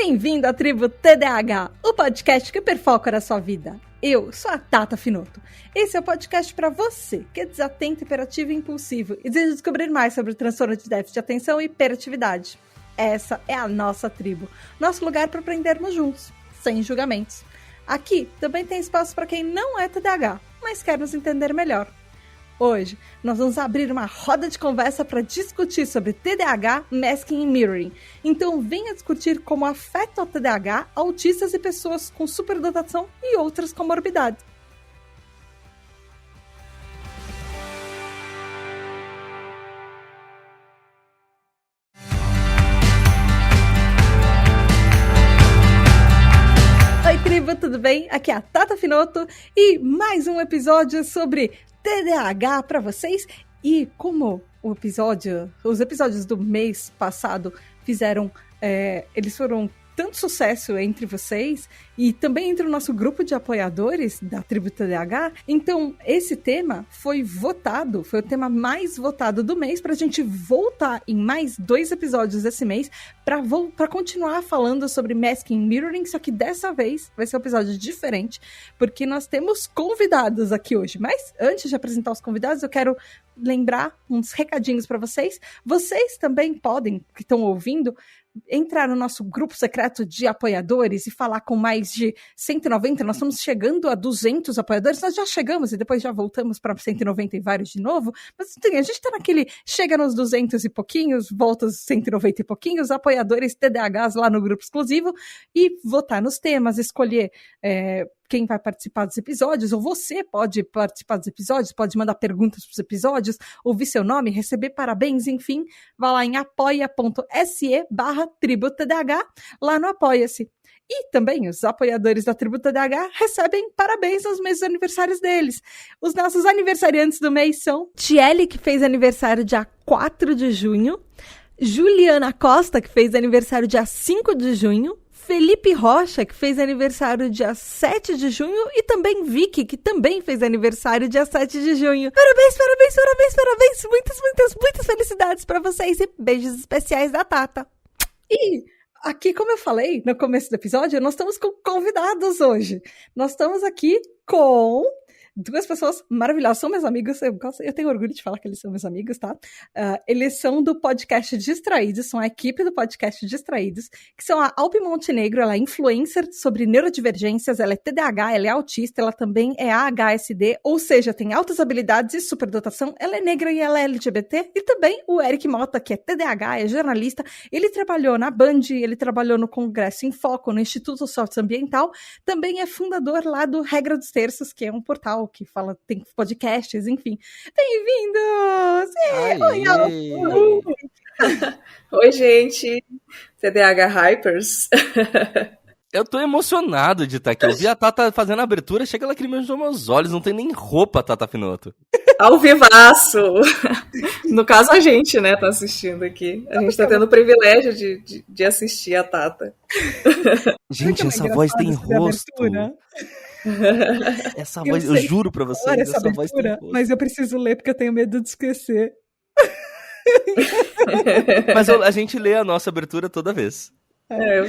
Bem-vindo à Tribo TDAH, o podcast que perfoca na sua vida. Eu sou a Tata Finoto. Esse é o podcast para você que é desatento, hiperativo e impulsivo e deseja descobrir mais sobre o transtorno de déficit de atenção e hiperatividade. Essa é a nossa tribo, nosso lugar para aprendermos juntos, sem julgamentos. Aqui também tem espaço para quem não é TDAH, mas quer nos entender melhor. Hoje, nós vamos abrir uma roda de conversa para discutir sobre TDAH, masking e mirroring. Então, venha discutir como afeta o TDAH autistas e pessoas com superdotação e outras comorbidades. Oi, tribo, tudo bem? Aqui é a Tata Finoto e mais um episódio sobre TDAH para vocês. E como os episódios do mês passado eles foram tanto sucesso entre vocês e também entre o nosso grupo de apoiadores da Tribo TDAH, então esse tema foi o tema mais votado do mês para a gente voltar em mais 2 episódios desse mês para continuar falando sobre masking e mirroring, só que dessa vez vai ser um episódio diferente, porque nós temos convidados aqui hoje. Mas antes de apresentar os convidados, eu quero lembrar uns recadinhos para vocês. Vocês também podem, que estão ouvindo, entrar no nosso grupo secreto de apoiadores e falar com mais de 190, nós estamos chegando a 200 apoiadores, nós já chegamos e depois já voltamos para 190 e vários de novo, mas a gente está naquele, chega nos 200 e pouquinhos, volta aos 190 e pouquinhos, apoiadores TDAHs lá no grupo exclusivo e votar nos temas, escolher quem vai participar dos episódios, ou você pode participar dos episódios, pode mandar perguntas para os episódios, ouvir seu nome, receber parabéns, enfim, vá lá em apoia.se/tributdh, lá no Apoia-se. E também os apoiadores da Tribo TDAH recebem parabéns nos meses aniversários deles. Os nossos aniversariantes do mês são Tiele, que fez aniversário dia 4 de junho, Juliana Costa, que fez aniversário dia 5 de junho, Felipe Rocha, que fez aniversário dia 7 de junho, e também Vicky, que também fez aniversário dia 7 de junho. Parabéns, parabéns, parabéns, parabéns! Muitas, muitas, muitas felicidades para vocês e beijos especiais da Tata. E aqui, como eu falei no começo do episódio, nós estamos com convidados hoje. Nós estamos aqui com 2 pessoas maravilhosas, são meus amigos, eu tenho orgulho de falar que eles são meus amigos, tá? Eles são do podcast Distraídos, são a equipe do podcast Distraídos, que são a Alpi Montenegro, ela é influencer sobre neurodivergências, ela é TDAH, ela é autista, ela também é AHSD, ou seja, tem altas habilidades e superdotação, ela é negra e ela é LGBT, e também o Eric Mota, que é TDAH, é jornalista, ele trabalhou na Band, ele trabalhou no Congresso em Foco, no Instituto Socioambiental, também é fundador lá do Regra dos Terços, que é um portal que fala, tem podcasts, enfim. Bem-vindos! Oi, Alpi! Oi, gente! TDAH Hypers! Eu tô emocionado de estar aqui. Eu vi a Tata fazendo a abertura, chega lá que meus olhos, não tem nem roupa, Tata Finoto. Ao vivaço! No caso, a gente, né, tá assistindo aqui. A gente tá tendo o privilégio de assistir a Tata. Gente, essa voz tem rosto. Essa voz, eu juro pra vocês, essa voz tem rosto. Mas eu preciso ler porque eu tenho medo de esquecer. Mas a gente lê a nossa abertura toda vez.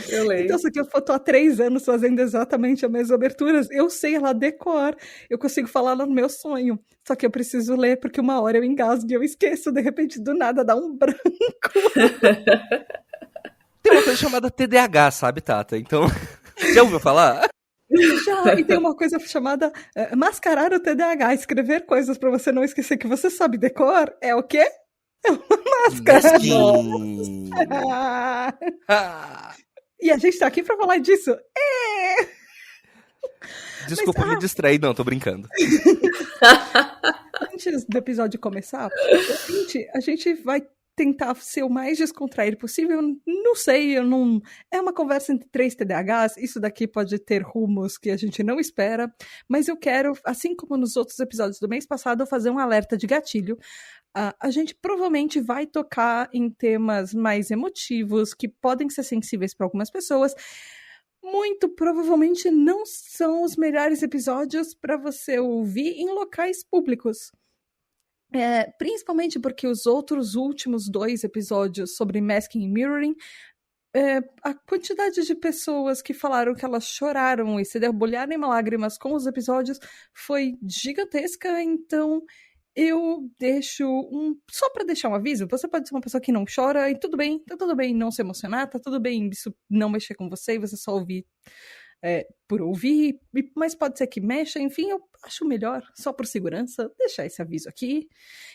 Eu leio. Então, só que eu tô há 3 anos fazendo exatamente as mesmas aberturas. Eu sei ela decor. Eu consigo falar no meu sonho. Só que eu preciso ler porque uma hora eu engasgo e eu esqueço. De repente, do nada, dá um branco. Tem uma coisa chamada TDAH, sabe, Tata? Então, já ouviu falar? Já, e tem uma coisa chamada mascarar o TDAH. Escrever coisas pra você não esquecer que você sabe decor. É o quê? É uma máscara. E a gente tá aqui pra falar disso. Desculpa me distrair, não, tô brincando. Antes do episódio começar, a gente vai tentar ser o mais descontraído possível. Não sei, é uma conversa entre 3 TDAHs, isso daqui pode ter rumos que a gente não espera, mas eu quero, assim como nos outros episódios do mês passado, fazer um alerta de gatilho. A gente provavelmente vai tocar em temas mais emotivos, que podem ser sensíveis para algumas pessoas. Muito provavelmente não são os melhores episódios para você ouvir em locais públicos. Principalmente porque os últimos 2 episódios sobre masking e mirroring a quantidade de pessoas que falaram que elas choraram e se debulharam em lágrimas com os episódios foi gigantesca, então eu deixo só pra deixar um aviso, você pode ser uma pessoa que não chora e tudo bem, tá tudo bem não se emocionar, tá tudo bem isso não mexer com você e você só ouvir por ouvir, mas pode ser que mexa, enfim, eu acho melhor, só por segurança, deixar esse aviso aqui.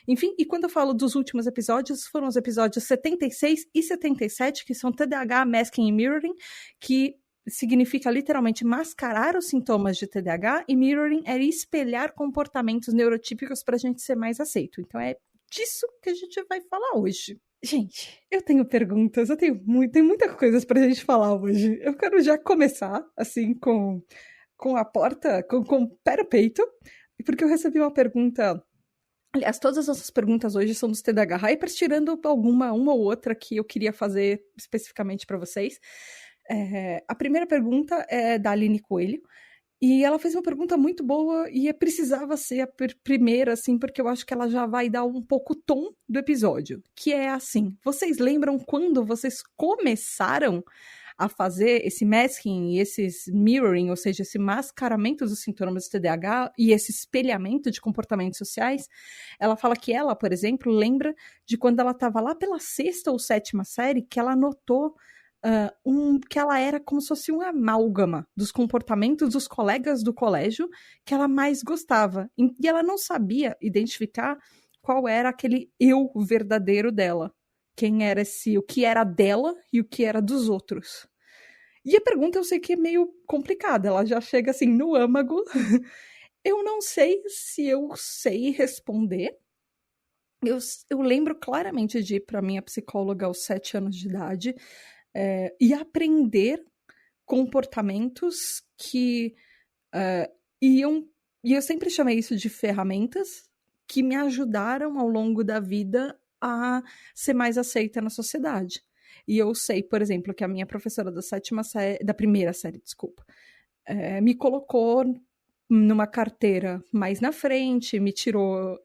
Enfim, e quando eu falo dos últimos episódios, foram os episódios 76 e 77, que são TDAH, Masking e Mirroring, que significa literalmente mascarar os sintomas de TDAH, e Mirroring é espelhar comportamentos neurotípicos pra gente ser mais aceito. Então é disso que a gente vai falar hoje. Gente, eu tenho perguntas, tem muitas coisas pra gente falar hoje. Eu quero já começar, assim, com a porta, com o pé no peito, porque eu recebi uma pergunta. Aliás, todas as nossas perguntas hoje são dos TDAH Hypers, tirando uma ou outra que eu queria fazer especificamente pra vocês. A primeira pergunta é da Aline Coelho. E ela fez uma pergunta muito boa e precisava ser a primeira, assim, porque eu acho que ela já vai dar um pouco o tom do episódio. Que é assim, vocês lembram quando vocês começaram a fazer esse masking e esses mirroring, ou seja, esse mascaramento dos sintomas do TDAH e esse espelhamento de comportamentos sociais? Ela fala que ela, por exemplo, lembra de quando ela estava lá pela 6ª ou 7ª série, que ela notou que ela era como se fosse uma amálgama dos comportamentos dos colegas do colégio que ela mais gostava. E ela não sabia identificar qual era aquele eu verdadeiro dela. Quem era o que era dela e o que era dos outros. E a pergunta eu sei que é meio complicada, ela já chega assim no âmago. Eu não sei se eu sei responder. Eu lembro claramente de ir para minha psicóloga aos 7 anos de idade, e aprender comportamentos que iam... E eu sempre chamei isso de ferramentas que me ajudaram ao longo da vida a ser mais aceita na sociedade. E eu sei, por exemplo, que a minha professora da primeira série, me colocou numa carteira mais na frente, me tirou...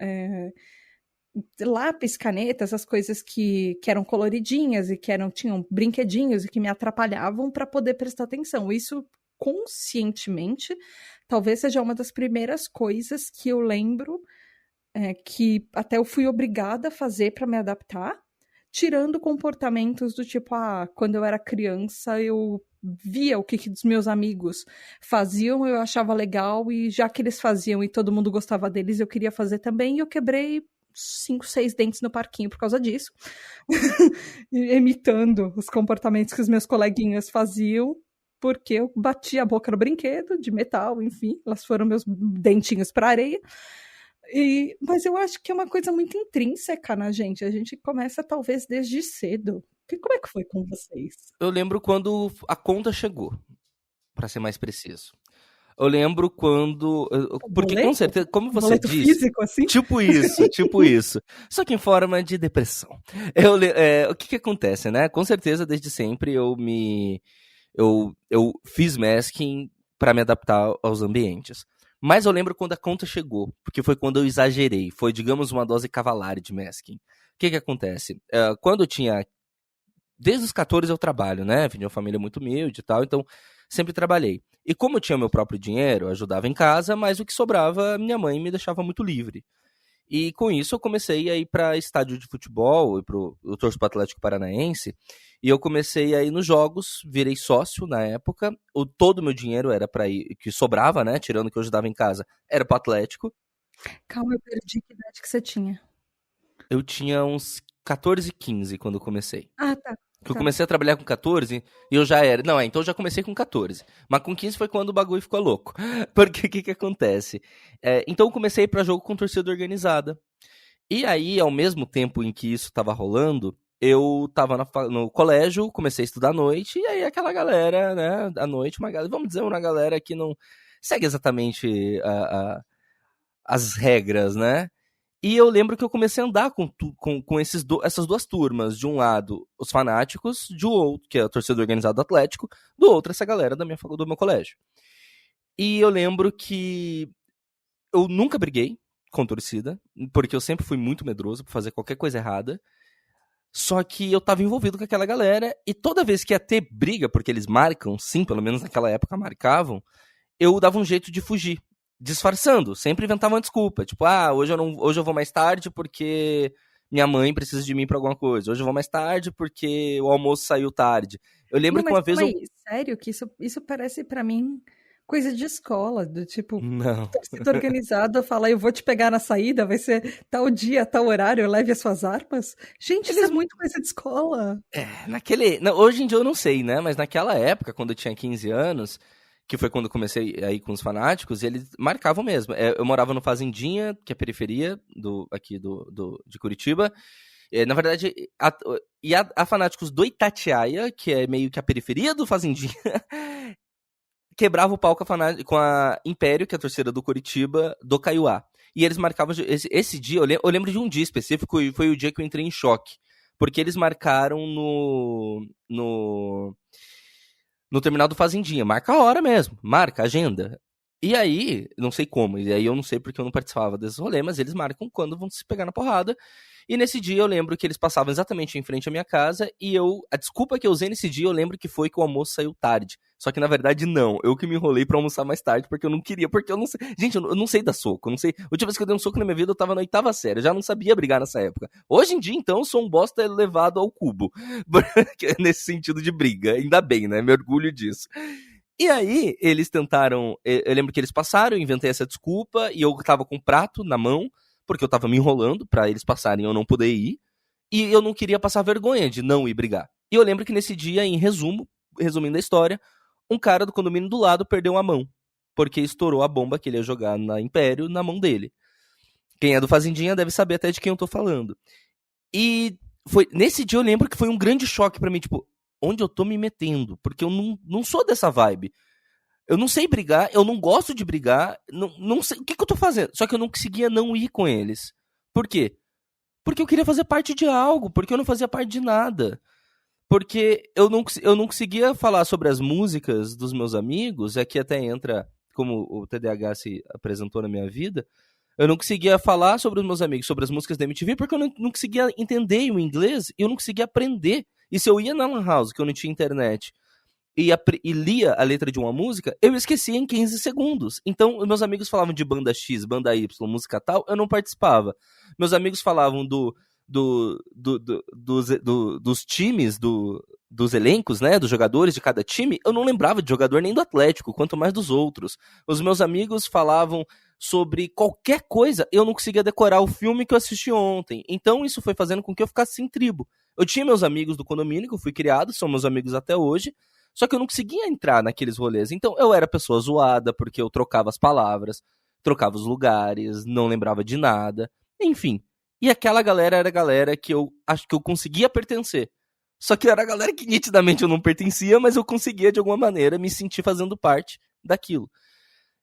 lápis, caneta, essas coisas que eram coloridinhas e tinham brinquedinhos e que me atrapalhavam para poder prestar atenção. Isso conscientemente talvez seja uma das primeiras coisas que eu lembro que até eu fui obrigada a fazer para me adaptar, tirando comportamentos do tipo, quando eu era criança eu via o que os meus amigos faziam, eu achava legal, e já que eles faziam e todo mundo gostava deles, eu queria fazer também, e eu quebrei 5, 6 dentes no parquinho por causa disso. Imitando os comportamentos que os meus coleguinhas faziam, porque eu bati a boca no brinquedo de metal, enfim, elas foram meus dentinhos para areia. Mas eu acho que é uma coisa muito intrínseca na gente. A gente começa talvez desde cedo. Como é que foi com vocês? Eu lembro quando a conta chegou, pra ser mais preciso. Eu lembro quando... Porque com certeza, como você boleto disse... físico, assim? Tipo isso. Só que em forma de depressão. O que acontece, né? Com certeza, desde sempre, eu fiz masking pra me adaptar aos ambientes. Mas eu lembro quando a conta chegou, porque foi quando eu exagerei. Foi, digamos, uma dose cavalar de masking. O que acontece? Quando eu tinha... Desde os 14 eu trabalho, né? Vim de uma família muito humilde e tal, então sempre trabalhei. E como eu tinha meu próprio dinheiro, eu ajudava em casa, mas o que sobrava, minha mãe me deixava muito livre. E com isso eu comecei a ir para estádio de futebol, eu torço pro Atlético Paranaense, e eu comecei a ir nos jogos, virei sócio na época, todo o meu dinheiro era para ir, que sobrava, né, tirando o que eu ajudava em casa, era pro Atlético. Calma, eu perdi que idade que você tinha. Eu tinha uns 14, 15 quando eu comecei. Tá. Eu comecei a trabalhar com 14 e eu já era... Não, então eu já comecei com 14. Mas com 15 foi quando o bagulho ficou louco. Porque o que acontece? Então eu comecei pra jogo com torcida organizada. E aí, ao mesmo tempo em que isso tava rolando, eu tava no colégio, comecei a estudar à noite, e aí aquela galera, né, à noite, vamos dizer, uma galera que não segue exatamente as regras, né? E eu lembro que eu comecei a andar com essas duas turmas. De um lado, os fanáticos, de outro, que é a torcida organizada do Atlético, do outro, essa galera do meu colégio. E eu lembro que eu nunca briguei com torcida, porque eu sempre fui muito medroso por fazer qualquer coisa errada. Só que eu tava envolvido com aquela galera, e toda vez que ia ter briga, porque eles marcam, sim, pelo menos naquela época marcavam, eu dava um jeito de fugir, disfarçando, sempre inventava uma desculpa, tipo, hoje eu vou mais tarde porque minha mãe precisa de mim pra alguma coisa, hoje eu vou mais tarde porque o almoço saiu tarde. Eu lembro Não, que mas uma vez calma aí, sério que isso parece pra mim coisa de escola, do tipo, Não. torcida organizada fala, eu vou te pegar na saída, vai ser tal dia, tal horário, leve as suas armas. Gente, isso é muito coisa de escola. Hoje em dia eu não sei, né, mas naquela época, quando eu tinha 15 anos, que foi quando eu comecei aí com os fanáticos, eles marcavam mesmo. Eu morava no Fazendinha, que é a periferia aqui de Curitiba. Na verdade, a Fanáticos do Itatiaia, que é meio que a periferia do Fazendinha, quebrava o pau com a Império, que é a torcida do Curitiba, do Caiuá. E eles marcavam esse dia, eu lembro de um dia específico, e foi o dia que eu entrei em choque. Porque eles marcaram no terminal do Fazendinha. Marca a hora mesmo, marca a agenda. E aí, não sei como, e aí eu não sei porque eu não participava desses rolês, mas eles marcam quando vão se pegar na porrada. E nesse dia eu lembro que eles passavam exatamente em frente à minha casa, e a desculpa que eu usei nesse dia, eu lembro que foi que o almoço saiu tarde. Só que na verdade não, eu que me enrolei pra almoçar mais tarde, porque eu não queria, porque eu não sei. Gente, eu não sei dar soco, eu não sei. A última vez que eu dei um soco na minha vida, eu tava na 8ª série, eu já não sabia brigar nessa época. Hoje em dia, então, eu sou um bosta elevado ao cubo. Nesse sentido de briga, ainda bem, né? Me orgulho disso. E aí, eles tentaram. Eu lembro que eles passaram, eu inventei essa desculpa, e eu tava com um prato na mão, porque eu tava me enrolando pra eles passarem e eu não poder ir. E eu não queria passar vergonha de não ir brigar. E eu lembro que nesse dia, resumindo a história, um cara do condomínio do lado perdeu a mão, porque estourou a bomba que ele ia jogar na Império na mão dele. Quem é do Fazendinha deve saber até de quem eu tô falando. E nesse dia eu lembro que foi um grande choque pra mim, tipo, onde eu tô me metendo? Porque eu não sou dessa vibe. Eu não sei brigar, eu não gosto de brigar, não sei o que eu tô fazendo. Só que eu não conseguia não ir com eles. Por quê? Porque eu queria fazer parte de algo, porque eu não fazia parte de nada. Porque eu não conseguia falar sobre as músicas dos meus amigos, aqui até entra como o TDAH se apresentou na minha vida. Eu não conseguia falar sobre os meus amigos, sobre as músicas da MTV, porque eu não conseguia entender o inglês e eu não conseguia aprender. E se eu ia na Lan House, que eu não tinha internet, e lia a letra de uma música, eu esquecia em 15 segundos. Então, meus amigos falavam de banda X, banda Y, música tal, eu não participava. Meus amigos falavam dos times, dos elencos, né, dos jogadores de cada time, eu não lembrava de jogador nem do Atlético, quanto mais dos outros. Os meus amigos falavam sobre qualquer coisa, eu não conseguia decorar o filme que eu assisti ontem. Então, isso foi fazendo com que eu ficasse sem tribo. Eu tinha meus amigos do condomínio, que eu fui criado, são meus amigos até hoje, só que eu não conseguia entrar naqueles rolês. Então, eu era pessoa zoada, porque eu trocava as palavras, trocava os lugares, não lembrava de nada. Enfim. E aquela galera era a galera que eu acho que eu conseguia pertencer. Só que era a galera que nitidamente eu não pertencia, mas eu conseguia, de alguma maneira, me sentir fazendo parte daquilo.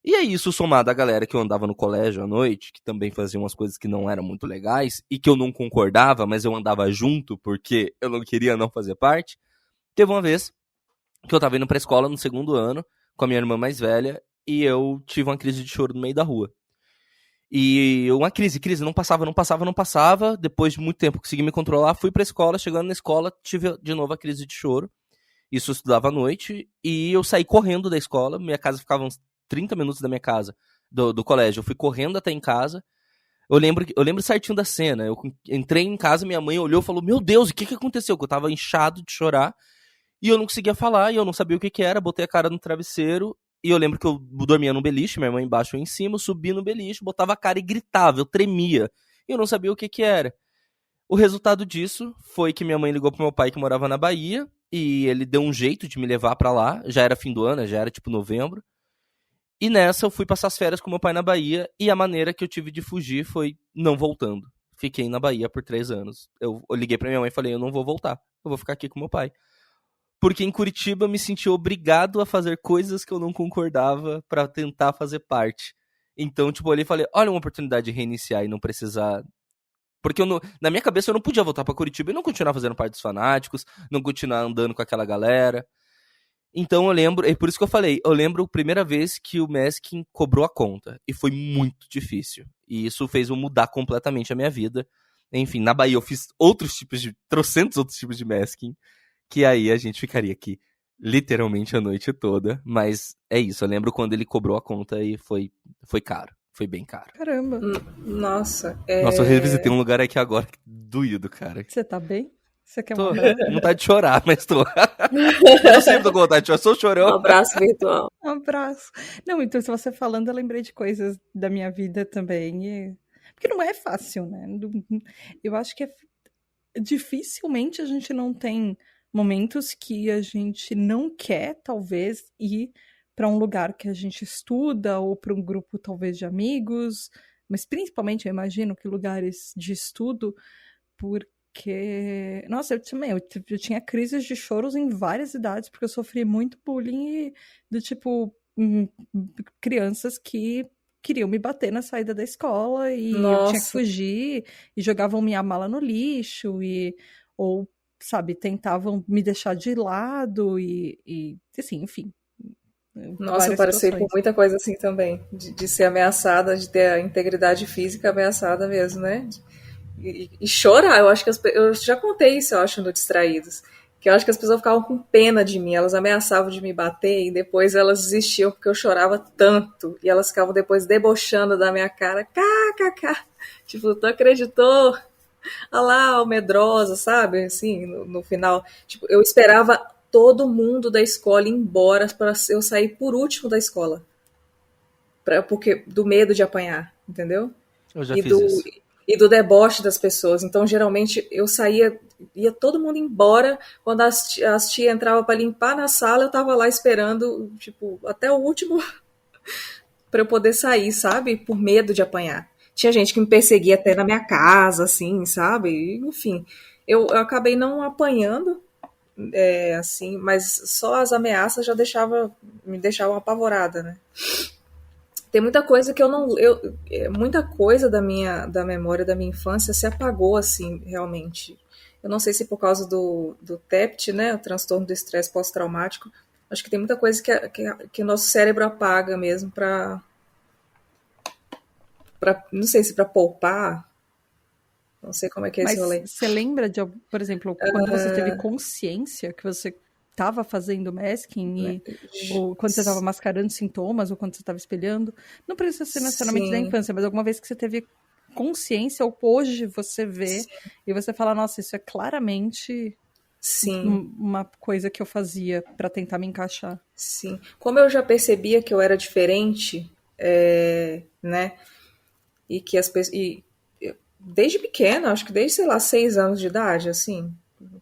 E é isso, somado à galera que eu andava no colégio à noite, que também fazia umas coisas que não eram muito legais, e que eu não concordava, mas eu andava junto porque eu não queria não fazer parte. Teve uma vez que eu tava indo pra escola no 2º ano, com a minha irmã mais velha, e eu tive uma crise de choro no meio da rua. E uma crise, não passava. Depois de muito tempo consegui me controlar, fui pra escola, chegando na escola, tive de novo a crise de choro. Isso eu estudava à noite, e eu saí correndo da escola, minha casa ficava uns 30 minutos da minha casa, do colégio. Eu fui correndo até em casa. Eu lembro certinho da cena. Eu entrei em casa, minha mãe olhou e falou: Meu Deus, o que aconteceu? Que eu tava inchado de chorar. E eu não conseguia falar, e eu não sabia o que era. Botei a cara no travesseiro, e eu lembro que eu dormia no beliche, minha mãe embaixo e em cima. Eu subi no beliche, botava a cara e gritava, eu tremia. E eu não sabia o que era. O resultado disso foi que minha mãe ligou pro meu pai, que morava na Bahia, e ele deu um jeito de me levar pra lá. Já era fim do ano, já era tipo novembro. E nessa eu fui passar as férias com meu pai na Bahia, e a maneira que eu tive de fugir foi não voltando. Fiquei na Bahia por 3 anos. Eu liguei pra minha mãe e falei: Eu não vou voltar, eu vou ficar aqui com meu pai. Porque em Curitiba eu me senti obrigado a fazer coisas que eu não concordava pra tentar fazer parte. Então, tipo, eu olhei e falei: olha uma oportunidade de reiniciar e não precisar. Porque na minha cabeça eu não podia voltar pra Curitiba e não continuar fazendo parte dos fanáticos, não continuar andando com aquela galera. Então eu lembro, é por isso que eu lembro a primeira vez que o Meskin cobrou a conta. E foi muito difícil. E isso fez eu mudar completamente a minha vida. Enfim, na Bahia eu fiz trocentos outros tipos de masking, que aí a gente ficaria aqui literalmente a noite toda, mas é isso, eu lembro quando ele cobrou a conta e foi caro, foi bem caro. Caramba. Nossa, Nossa, eu revisitei um lugar aqui agora doído, cara. Você tá bem? Você quer Tô, mandar? vontade de chorar, mas tô. Eu sempre tô com vontade de chorar, sou um chorão. abraço virtual. Um abraço. Não, então, se você falando, eu lembrei de coisas da minha vida também. Porque não é fácil, né? Eu acho que dificilmente a gente não tem momentos que a gente não quer, talvez, ir para um lugar que a gente estuda ou para um grupo, talvez, de amigos. Mas, principalmente, eu imagino que lugares de estudo, porque... Nossa, eu tinha crises de choros em várias idades, porque eu sofri muito bullying do tipo... crianças que queriam me bater na saída da escola e eu tinha que Nossa, fugir e jogavam minha mala no lixo ou, sabe, tentavam me deixar de lado e assim, enfim, nossa, eu várias passei por situações. muita coisa assim também, de ser ameaçada, de ter a integridade física ameaçada mesmo, né? E chorar, eu acho que eu já contei isso, eu acho, no Distraídos, que eu acho que as pessoas ficavam com pena de mim, elas ameaçavam de me bater e depois elas desistiam porque eu chorava tanto e elas ficavam depois debochando da minha cara, kkk, tipo, tu acreditou? Ah lá, medrosa, sabe? Assim, no final, tipo, eu esperava todo mundo da escola ir embora para eu sair por último da escola, porque do medo de apanhar, entendeu? Eu já E fiz do, isso. e do deboche das pessoas. Então, geralmente, eu saía, ia todo mundo embora. Quando as tia entravam para limpar na sala, eu tava lá esperando, tipo, até o último para eu poder sair, sabe? Por medo de apanhar. Tinha gente que me perseguia até na minha casa, assim, sabe? Enfim, eu acabei não apanhando, assim, mas só as ameaças já me deixavam apavorada, né? Tem muita coisa que eu não. Muita coisa da memória da minha infância se apagou, assim, realmente. Eu não sei se por causa do TEPT, né? O transtorno do estresse pós-traumático. Acho que tem muita coisa que o nosso cérebro apaga mesmo não sei se para poupar. Não sei como é que é esse Mas rolê. você lembra de, por exemplo, quando você teve consciência que você estava fazendo masking ou quando você estava mascarando sintomas ou quando você estava espelhando? Não precisa ser necessariamente da Sim, infância, mas alguma vez que você teve consciência ou hoje você vê e você fala, nossa, isso é claramente sim, uma coisa que eu fazia para tentar me encaixar. sim. Como eu já percebia que eu era diferente, né? E que as pessoas. Desde pequena, acho que desde, sei lá, 6 anos de idade, assim,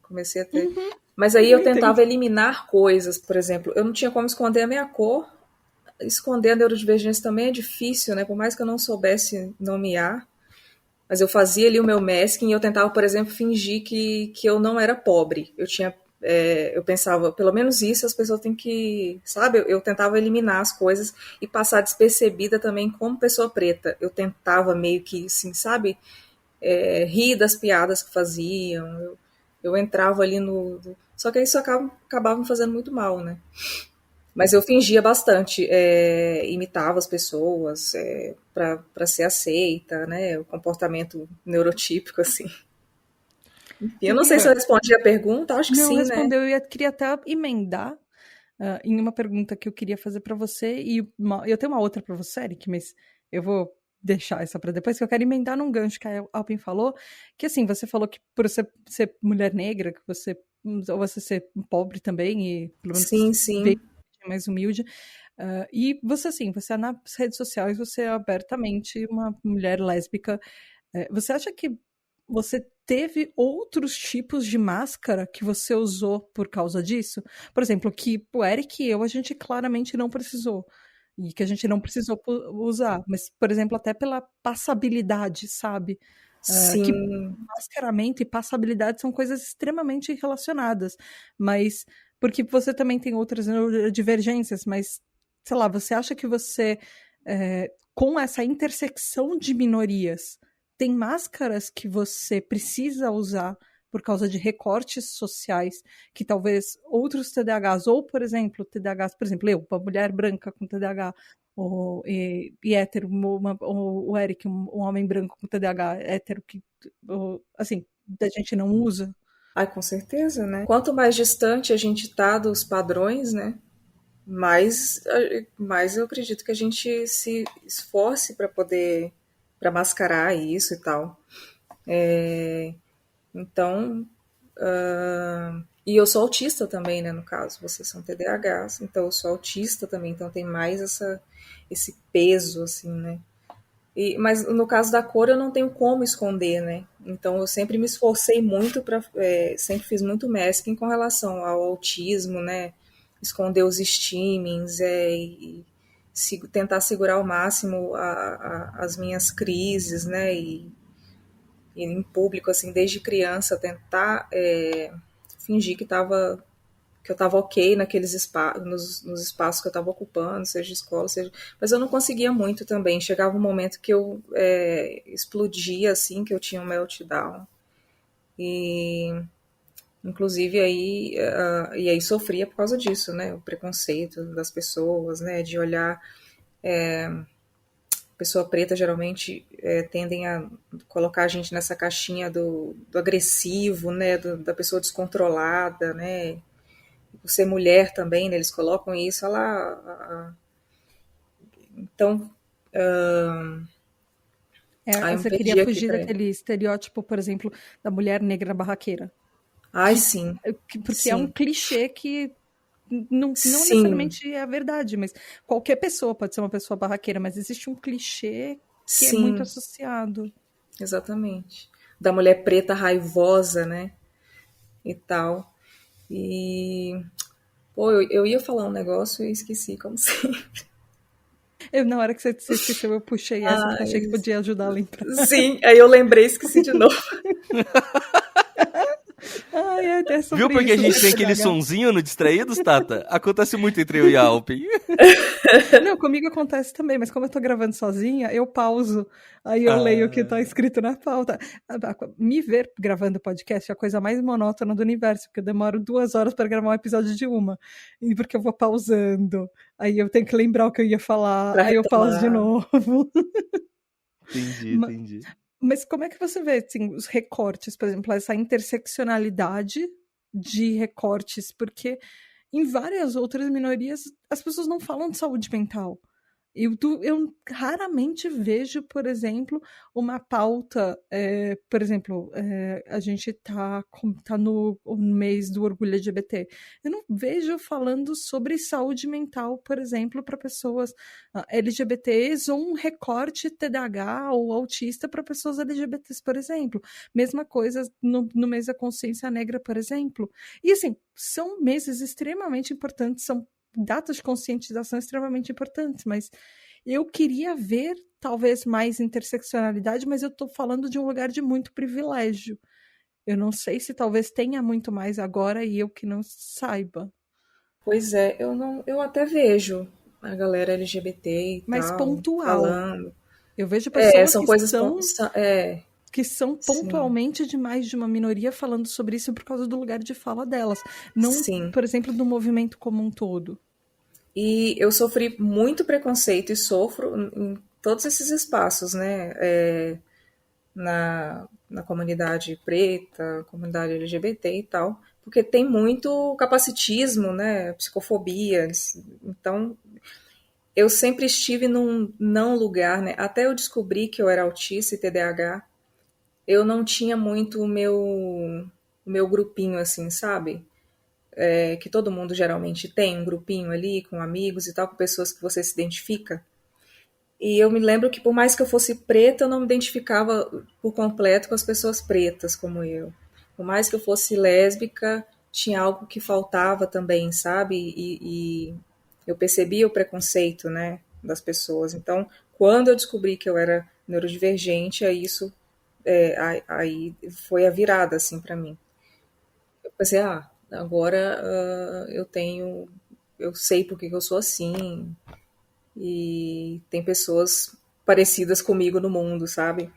comecei a ter. Mas aí eu tentava eliminar coisas, por exemplo, eu não tinha como esconder a minha cor, esconder a neurodivergência também é difícil, né? Por mais que eu não soubesse nomear, mas eu fazia ali o meu masking e eu tentava, por exemplo, fingir que eu não era pobre. Eu pensava, pelo menos isso as pessoas têm que, sabe? Eu tentava eliminar as coisas e passar despercebida também como pessoa preta. Eu tentava meio que, assim, sabe? Rir das piadas que faziam. Eu entrava ali no. Só que isso acabava me fazendo muito mal, né? Mas eu fingia bastante, imitava as pessoas para ser aceita, né? O comportamento neurotípico, assim. Enfim, eu não sei se eu respondi a pergunta, acho que Não sim, né? respondeu, queria até emendar em uma pergunta que eu queria fazer para você, e eu tenho uma outra para você, Eric, mas eu vou deixar essa para depois, que eu quero emendar num gancho que a Alpin falou, que assim, você falou que por você ser mulher negra, que ou você ser pobre também, e pelo menos Sim, veio sim. mais humilde, e você assim, você nas redes sociais, você é abertamente uma mulher lésbica. Você acha que você teve outros tipos de máscara que você usou por causa disso? Por exemplo, que o Eric e eu, a gente claramente não precisou. E que a gente não precisou usar. Mas, por exemplo, até pela passabilidade, sabe? Que Sim, mascaramento e passabilidade são coisas extremamente relacionadas. Mas, porque você também tem outras divergências, mas, sei lá, você acha que você, com essa intersecção de minorias, tem máscaras que você precisa usar por causa de recortes sociais que talvez outros TDAHs, ou, por exemplo, TDAHs, por exemplo, eu, uma mulher branca com TDAH, e hétero, o Eric, um homem branco com TDAH hétero que assim, da gente não usa? Ai, com certeza, né? Quanto mais distante a gente tá dos padrões, né? Mais eu acredito que a gente se esforce para mascarar isso e tal. Então, e eu sou autista também, né? No caso, vocês são TDAHs, então eu sou autista também, então tem mais esse peso, assim, né? Mas no caso da cor eu não tenho como esconder, né? Então eu sempre me esforcei muito sempre fiz muito masking com relação ao autismo, né? Esconder os stimmings, e tentar segurar ao máximo as minhas crises, né? E em público, assim, desde criança, tentar fingir que eu estava ok naqueles nos espaços que eu estava ocupando, seja escola, seja... Mas eu não conseguia muito também. Chegava um momento que eu explodia, assim, que eu tinha um meltdown. E, inclusive, e aí sofria por causa disso, né? O preconceito das pessoas, né? De olhar... Pessoa preta geralmente tendem a colocar a gente nessa caixinha do agressivo, né? Da pessoa descontrolada, né? Por ser mulher também, né, eles colocam isso, olha lá. Então, aí eu me Você queria perdi aqui, fugir peraí. daquele estereótipo, por exemplo, da mulher negra barraqueira. Ai, sim, Porque é um sim, clichê que não sim, necessariamente é a verdade, mas qualquer pessoa pode ser uma pessoa barraqueira, mas existe um clichê que é muito sim, associado. exatamente. Da mulher preta raivosa, né, e tal. E, pô, eu ia falar um negócio e esqueci, como sempre. Na hora que você esqueceu, eu puxei essa porque achei que podia ajudar a lembrar. Sim, aí eu lembrei e esqueci de novo. Ai, é Viu sobre porque a isso, gente tem aquele TDAH. sonzinho no Distraídos, Tata? Acontece muito entre eu e a Alpen. Não, comigo acontece também, mas como eu tô gravando sozinha, eu pauso. Aí eu leio o que tá Ah, escrito na pauta. Me ver gravando podcast é a coisa mais monótona do universo, porque eu demoro 2 horas para gravar um episódio de uma. E porque eu vou pausando. Aí eu tenho que lembrar o que eu ia falar. Pra Aí eu pauso de retomar. novo. entendi, Ma- entendi. Mas como é que você vê, assim, os recortes, por exemplo, essa interseccionalidade de recortes? Porque em várias outras minorias as pessoas não falam de saúde mental. Eu raramente vejo, por exemplo, uma pauta, por exemplo, a gente tá no mês do orgulho LGBT. Eu não vejo falando sobre saúde mental, por exemplo, para pessoas LGBTs ou um recorte TDAH ou autista para pessoas LGBTs, por exemplo. Mesma coisa no mês da consciência negra, por exemplo. E assim, são meses extremamente importantes, são datas de conscientização extremamente importantes, mas eu queria ver talvez mais interseccionalidade, mas eu estou falando de um lugar de muito privilégio. Eu não sei se talvez tenha muito mais agora e eu que não saiba. Pois é, eu até vejo a galera LGBT e Mas tal, pontual. falando. Eu vejo pessoas São coisas. que são Sim, pontualmente de mais de uma minoria falando sobre isso por causa do lugar de fala delas. Não, sim. por exemplo, do movimento como um todo. E eu sofri muito preconceito e sofro em todos esses espaços, né? Na comunidade preta, comunidade LGBT e tal, porque tem muito capacitismo, né? Psicofobia. Então, eu sempre estive num não lugar, né? Até eu descobrir que eu era autista e TDAH, eu não tinha muito o meu grupinho, assim, sabe? Que todo mundo geralmente tem um grupinho ali com amigos e tal, com pessoas que você se identifica. E eu me lembro que por mais que eu fosse preta, eu não me identificava por completo com as pessoas pretas como eu. Por mais que eu fosse lésbica, tinha algo que faltava também, sabe? E eu percebia o preconceito, né, das pessoas. Então, quando eu descobri que eu era neurodivergente, aí foi a virada assim para mim. Eu pensei, agora eu sei por que eu sou assim, e tem pessoas parecidas comigo no mundo, sabe?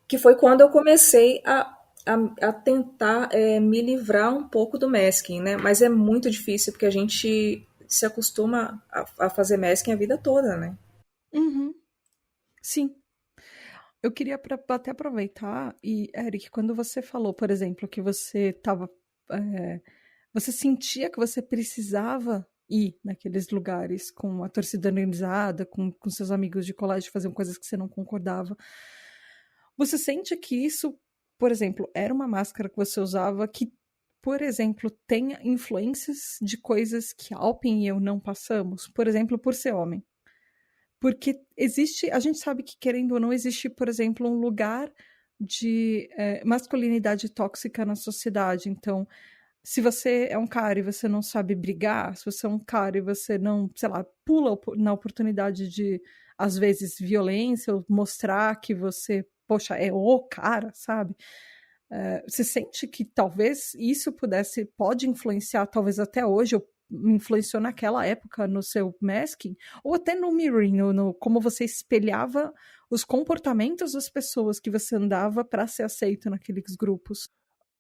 Que foi quando eu comecei a tentar me livrar um pouco do masking, né? Mas é muito difícil porque a gente se acostuma a fazer masking a vida toda, né? Uhum, sim. Eu queria até aproveitar, e Eric, quando você falou, por exemplo, que você estava. Você sentia que você precisava ir naqueles lugares com a torcida organizada, com seus amigos de colégio, fazer coisas que você não concordava. Você sente que isso, por exemplo, era uma máscara que você usava que, por exemplo, tem influências de coisas que Alpen e eu não passamos? Por exemplo, por ser homem. Porque existe, a gente sabe que, querendo ou não, existe, por exemplo, um lugar de masculinidade tóxica na sociedade. Então, se você é um cara e você não sabe brigar, se você é um cara e você não, sei lá, pula na oportunidade de, às vezes, violência, ou mostrar que você, poxa, é o cara, sabe? Você sente que talvez isso pode influenciar, talvez até hoje, ou me influenciou naquela época no seu masking, ou até no mirroring, no como você espelhava os comportamentos das pessoas que você andava para ser aceito naqueles grupos?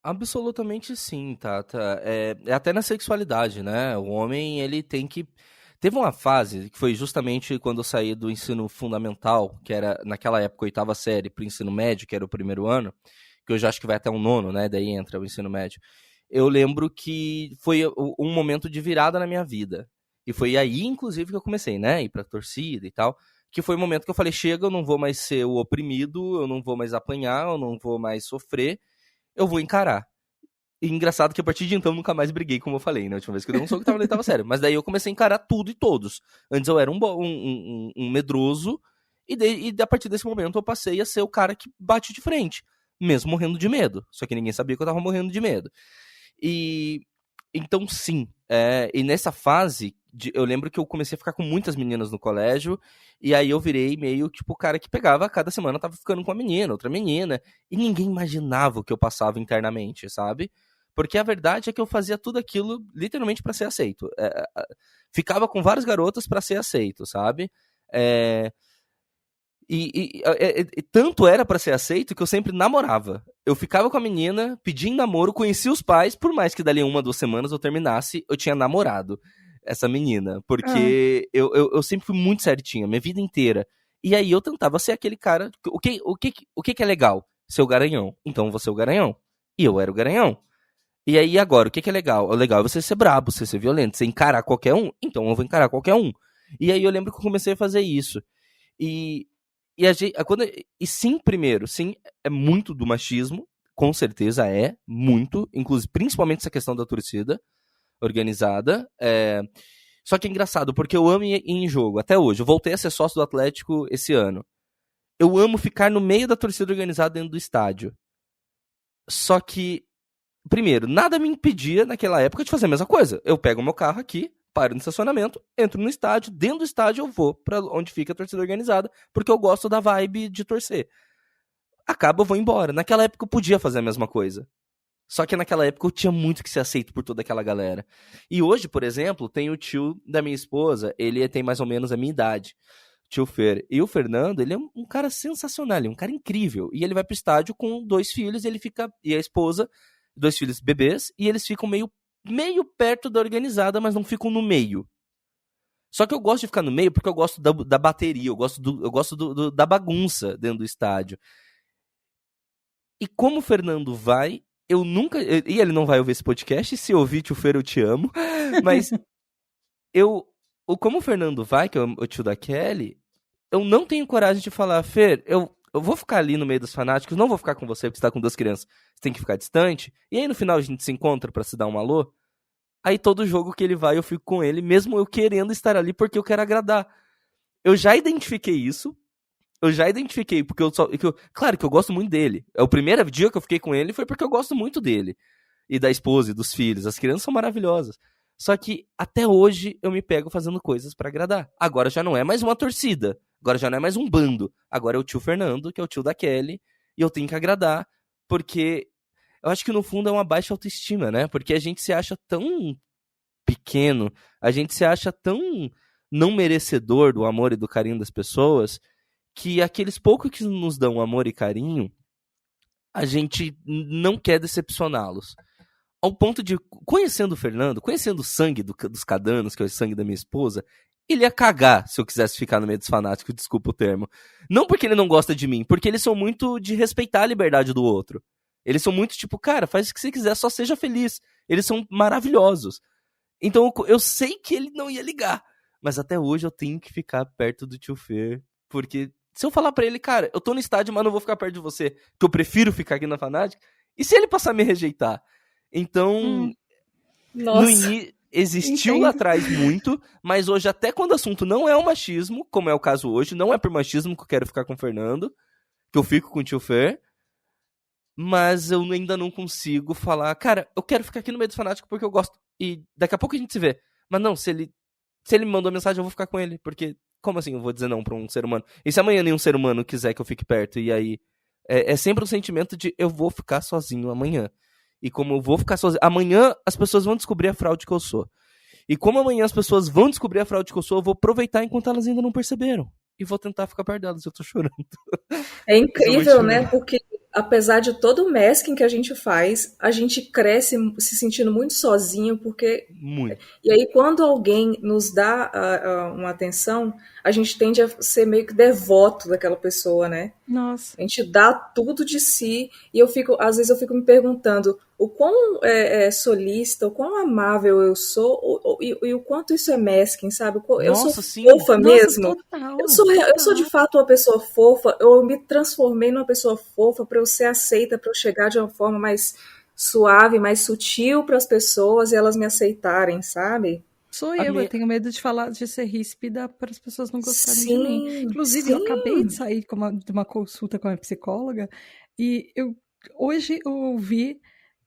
Absolutamente sim, Tata. É até na sexualidade, né? O homem, ele tem que... Teve uma fase que foi justamente quando eu saí do ensino fundamental, que era naquela época 8ª série, pro ensino médio, que era o primeiro ano, que eu já acho que vai até o 9º, né? Daí entra o ensino médio. Eu lembro que foi um momento de virada na minha vida. E foi aí, inclusive, que eu comecei, né? Ir pra torcida e tal. Que foi o momento que eu falei, chega, eu não vou mais ser o oprimido, eu não vou mais apanhar, eu não vou mais sofrer, eu vou encarar. E engraçado que a partir de então eu nunca mais briguei, como eu falei, né? A última vez que eu dei um soco tava sério. Mas daí eu comecei a encarar tudo e todos. Antes eu era um medroso, e a partir desse momento eu passei a ser o cara que bate de frente, mesmo morrendo de medo. Só que ninguém sabia que eu tava morrendo de medo. E então sim, e nessa fase, eu lembro que eu comecei a ficar com muitas meninas no colégio, e aí eu virei meio tipo o cara que pegava, cada semana tava ficando com uma menina, outra menina, e ninguém imaginava o que eu passava internamente, sabe? Porque a verdade é que eu fazia tudo aquilo literalmente pra ser aceito. Ficava com várias garotas pra ser aceito, sabe? E tanto era pra ser aceito que eu sempre namorava. Eu ficava com a menina, pedia em namoro, conhecia os pais, por mais que dali 1, 2 semanas eu terminasse, eu tinha namorado essa menina. Porque eu sempre fui muito certinho, minha vida inteira. E aí eu tentava ser aquele cara... O que é legal? Ser o garanhão. Então eu vou ser o garanhão. E eu era o garanhão. E aí agora, o que é legal? O legal é você ser brabo, você ser violento, você encarar qualquer um. Então eu vou encarar qualquer um. E aí eu lembro que eu comecei a fazer isso. E sim, primeiro, sim, é muito do machismo, com certeza muito, inclusive, principalmente essa questão da torcida organizada. Só que é engraçado, porque eu amo ir em jogo, até hoje. Eu voltei a ser sócio do Atlético esse ano. Eu amo ficar no meio da torcida organizada dentro do estádio. Só que, primeiro, nada me impedia naquela época de fazer a mesma coisa. Eu pego o meu carro aqui, paro no estacionamento, entro no estádio, dentro do estádio eu vou pra onde fica a torcida organizada, porque eu gosto da vibe de torcer. Acaba, eu vou embora. Naquela época eu podia fazer a mesma coisa. Só que naquela época eu tinha muito que ser aceito por toda aquela galera. E hoje, por exemplo, tem o tio da minha esposa, ele tem mais ou menos a minha idade, tio Fer. E o Fernando, ele é um cara sensacional, ele é um cara incrível. E ele vai pro estádio com 2 filhos, e a esposa, 2 filhos bebês, e eles ficam meio perto da organizada, mas não ficam no meio. Só que eu gosto de ficar no meio porque eu gosto da bateria, eu gosto da bagunça dentro do estádio. E como o Fernando vai, eu nunca... E ele não vai ouvir esse podcast, se ouvir, tio Fer, eu te amo. Mas como o Fernando vai, que é o tio da Kelly, eu não tenho coragem de falar, Fer, eu vou ficar ali no meio dos fanáticos, não vou ficar com você porque você tá com 2 crianças, você tem que ficar distante, e aí no final a gente se encontra pra se dar um alô. Aí todo jogo que ele vai eu fico com ele, mesmo eu querendo estar ali porque eu quero agradar. Eu já identifiquei isso, porque claro que eu gosto muito dele. O primeiro dia que eu fiquei com ele foi porque eu gosto muito dele. E da esposa e dos filhos, as crianças são maravilhosas. Só que até hoje eu me pego fazendo coisas pra agradar. Agora já não é mais uma torcida, agora já não é mais um bando. Agora é o tio Fernando, que é o tio da Kelly, e eu tenho que agradar, porque eu acho que no fundo é uma baixa autoestima, né? Porque a gente se acha tão pequeno, a gente se acha tão não merecedor do amor e do carinho das pessoas, que aqueles poucos que nos dão amor e carinho, a gente não quer decepcioná-los. Ao ponto de, conhecendo o Fernando, conhecendo o sangue dos Cadanos, que é o sangue da minha esposa, ele ia cagar se eu quisesse ficar no meio dos fanáticos, desculpa o termo. Não porque ele não gosta de mim, porque eles são muito de respeitar a liberdade do outro. Eles são muito tipo, cara, faz o que você quiser, só seja feliz. Eles são maravilhosos. Então eu sei que ele não ia ligar. Mas até hoje eu tenho que ficar perto do tio Fer. Porque se eu falar pra ele, cara, eu tô no estádio, mas não vou ficar perto de você, que eu prefiro ficar aqui na Fanática, e se ele passar a me rejeitar? Então, existiu lá atrás muito, mas hoje, até quando o assunto não é o machismo, como é o caso hoje, não é por machismo que eu quero ficar com o Fernando, que eu fico com o tio Fer, mas eu ainda não consigo falar, cara, eu quero ficar aqui no meio dos fanáticos porque eu gosto, e daqui a pouco a gente se vê. Mas não, se ele me mandou mensagem, eu vou ficar com ele, porque como assim eu vou dizer não pra um ser humano? E se amanhã nenhum ser humano quiser que eu fique perto, e aí é sempre um sentimento de eu vou ficar sozinho amanhã. E como eu vou ficar sozinho, amanhã as pessoas vão descobrir a fraude que eu sou. E como amanhã as pessoas vão descobrir a fraude que eu sou, eu vou aproveitar enquanto elas ainda não perceberam. E vou tentar ficar perto delas, eu tô chorando. É incrível, né? Porque apesar de todo o masking que a gente faz, a gente cresce se sentindo muito sozinho, porque... Muito. E aí, quando alguém nos dá uma atenção, a gente tende a ser meio que devoto daquela pessoa, né? Nossa. A gente dá tudo de si, e às vezes eu fico me perguntando o quão solícita, o quão amável eu sou, e o quanto isso é masking, sabe? Eu Nossa, sou sim. fofa mesmo. Total, Eu sou de fato uma pessoa fofa, eu me transformei numa pessoa fofa para eu ser aceita, para eu chegar de uma forma mais suave, mais sutil para as pessoas e elas me aceitarem, sabe? Sou eu tenho medo de falar, de ser ríspida para as pessoas não gostarem de mim. Inclusive, eu acabei de sair de uma consulta com a psicóloga e hoje eu ouvi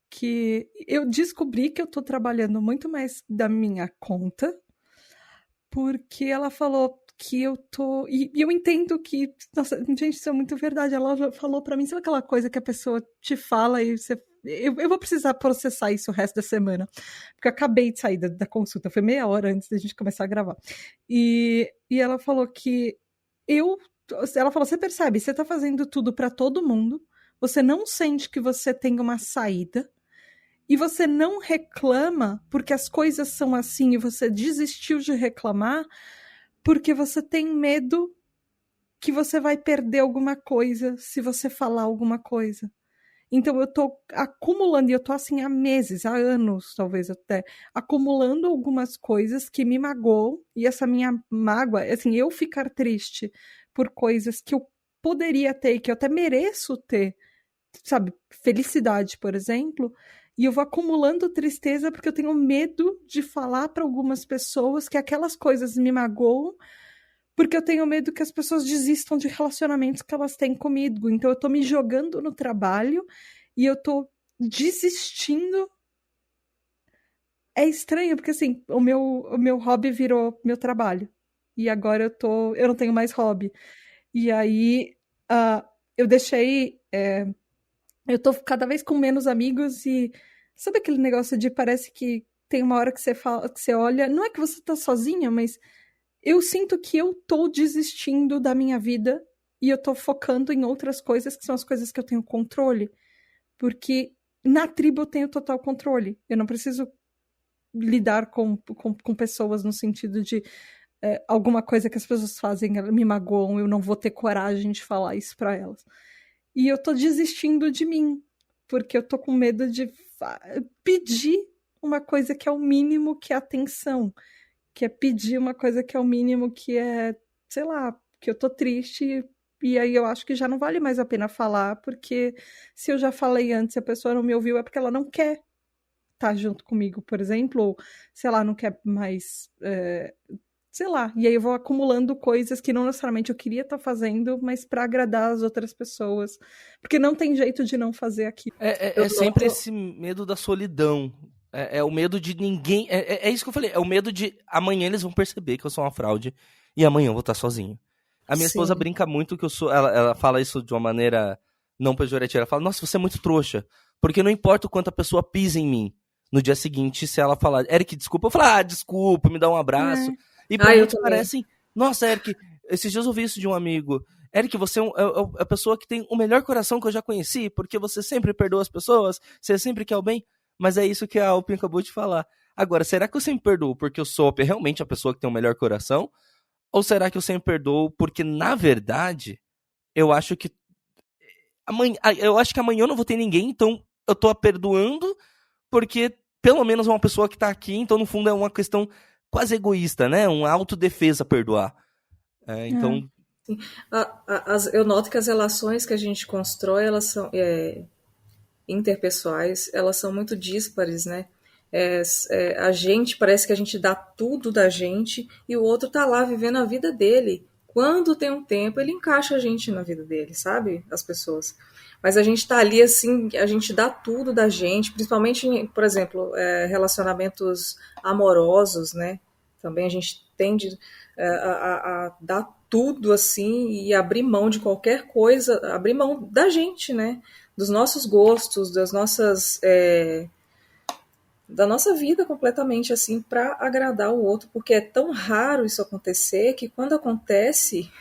que eu descobri que eu tô trabalhando muito mais da minha conta, porque ela falou que eu tô... E eu entendo que... Nossa, gente, isso é muito verdade. Ela falou pra mim, sabe aquela coisa que a pessoa te fala e você... Eu vou precisar processar isso o resto da semana, porque eu acabei de sair da consulta, foi meia hora antes da gente começar a gravar. E ela falou que ela falou, você percebe, você tá fazendo tudo pra todo mundo, você não sente que você tem uma saída, e você não reclama porque as coisas são assim e você desistiu de reclamar porque você tem medo que você vai perder alguma coisa se você falar alguma coisa. Então eu tô acumulando, e eu tô assim há meses, há anos, talvez até, acumulando algumas coisas que me magoam, e essa minha mágoa, assim, eu ficar triste por coisas que eu poderia ter e que eu até mereço ter, sabe, felicidade, por exemplo, e eu vou acumulando tristeza porque eu tenho medo de falar para algumas pessoas que aquelas coisas me magoam, porque eu tenho medo que as pessoas desistam de relacionamentos que elas têm comigo. Então eu tô me jogando no trabalho e eu tô desistindo. É estranho, porque assim, o meu hobby virou meu trabalho. E agora eu não tenho mais hobby. E aí eu deixei... eu tô cada vez com menos amigos e sabe aquele negócio de parece que tem uma hora que você fala, que você olha, não é que você tá sozinha, mas eu sinto que eu tô desistindo da minha vida e eu tô focando em outras coisas que são as coisas que eu tenho controle, porque na tribo eu tenho total controle, eu não preciso lidar com pessoas no sentido de alguma coisa que as pessoas fazem me magoam, eu não vou ter coragem de falar isso pra elas. E eu tô desistindo de mim, porque eu tô com medo de pedir uma coisa que é o mínimo, que é atenção, que é pedir uma coisa que é o mínimo, que é, sei lá, que eu tô triste, e aí eu acho que já não vale mais a pena falar, porque se eu já falei antes e a pessoa não me ouviu, é porque ela não quer estar junto comigo, por exemplo, ou, sei lá, não quer mais... sei lá, e aí eu vou acumulando coisas que não necessariamente eu queria estar fazendo, mas para agradar as outras pessoas, porque não tem jeito de não fazer aquilo. É sempre esse medo da solidão, é o medo de ninguém, é isso que eu falei, é o medo de amanhã eles vão perceber que eu sou uma fraude e amanhã eu vou estar sozinho. A minha esposa brinca muito que eu sou, ela fala isso de uma maneira não pejorativa, ela fala, nossa, você é muito trouxa, porque não importa o quanto a pessoa pisa em mim, no dia seguinte, se ela falar, Eric, desculpa, eu falo, desculpa, me dá um abraço. E pra muitos parecem, nossa, Eric, esses dias eu ouvi isso de um amigo, Eric, você é a pessoa que tem o melhor coração que eu já conheci, porque você sempre perdoa as pessoas, você sempre quer o bem, mas é isso que a Alpin acabou de falar. Agora, será que eu sempre perdoo porque eu sou realmente a pessoa que tem o melhor coração? Ou será que eu sempre perdoo porque, na verdade, eu acho que amanhã eu não vou ter ninguém, então eu tô perdoando porque pelo menos é uma pessoa que tá aqui, então no fundo é uma questão quase egoísta, né? Uma autodefesa perdoar. Então... Eu noto que as relações que a gente constrói, elas são interpessoais, elas são muito díspares, né? A gente, parece que a gente dá tudo da gente e o outro tá lá vivendo a vida dele. Quando tem um tempo, ele encaixa a gente na vida dele, sabe? As pessoas. Mas a gente tá ali, assim, a gente dá tudo da gente, principalmente, por exemplo, relacionamentos amorosos, né? Também a gente tende a dar tudo, assim, e abrir mão de qualquer coisa, abrir mão da gente, né? Dos nossos gostos, das nossas... da nossa vida completamente, assim, para agradar o outro, porque é tão raro isso acontecer que quando acontece,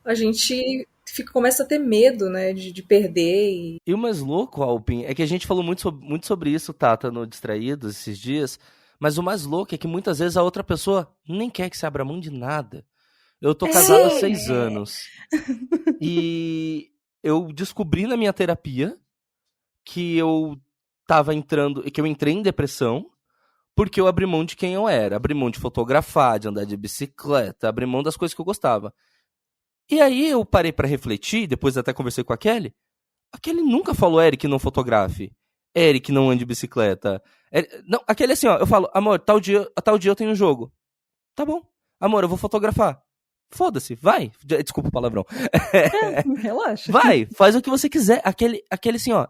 a gente começa a ter medo, né, de perder. E o mais louco, Alpin, é que a gente falou muito sobre isso, Tata, no Distraídos esses dias, mas o mais louco é que muitas vezes a outra pessoa nem quer que você abra mão de nada. Eu tô casado há 6 anos e eu descobri na minha terapia que eu entrei em depressão porque eu abri mão de quem eu era. Abri mão de fotografar, de andar de bicicleta, abri mão das coisas que eu gostava. E aí eu parei pra refletir, depois até conversei com a Kelly. A Kelly nunca falou, Eric, não fotografe. Eric, não ande de bicicleta. Não, a Kelly assim, ó, eu falo, amor, tal dia eu tenho um jogo. Tá bom. Amor, eu vou fotografar. Foda-se, vai. Desculpa o palavrão. Relaxa. Vai, faz o que você quiser. Aquele assim, ó,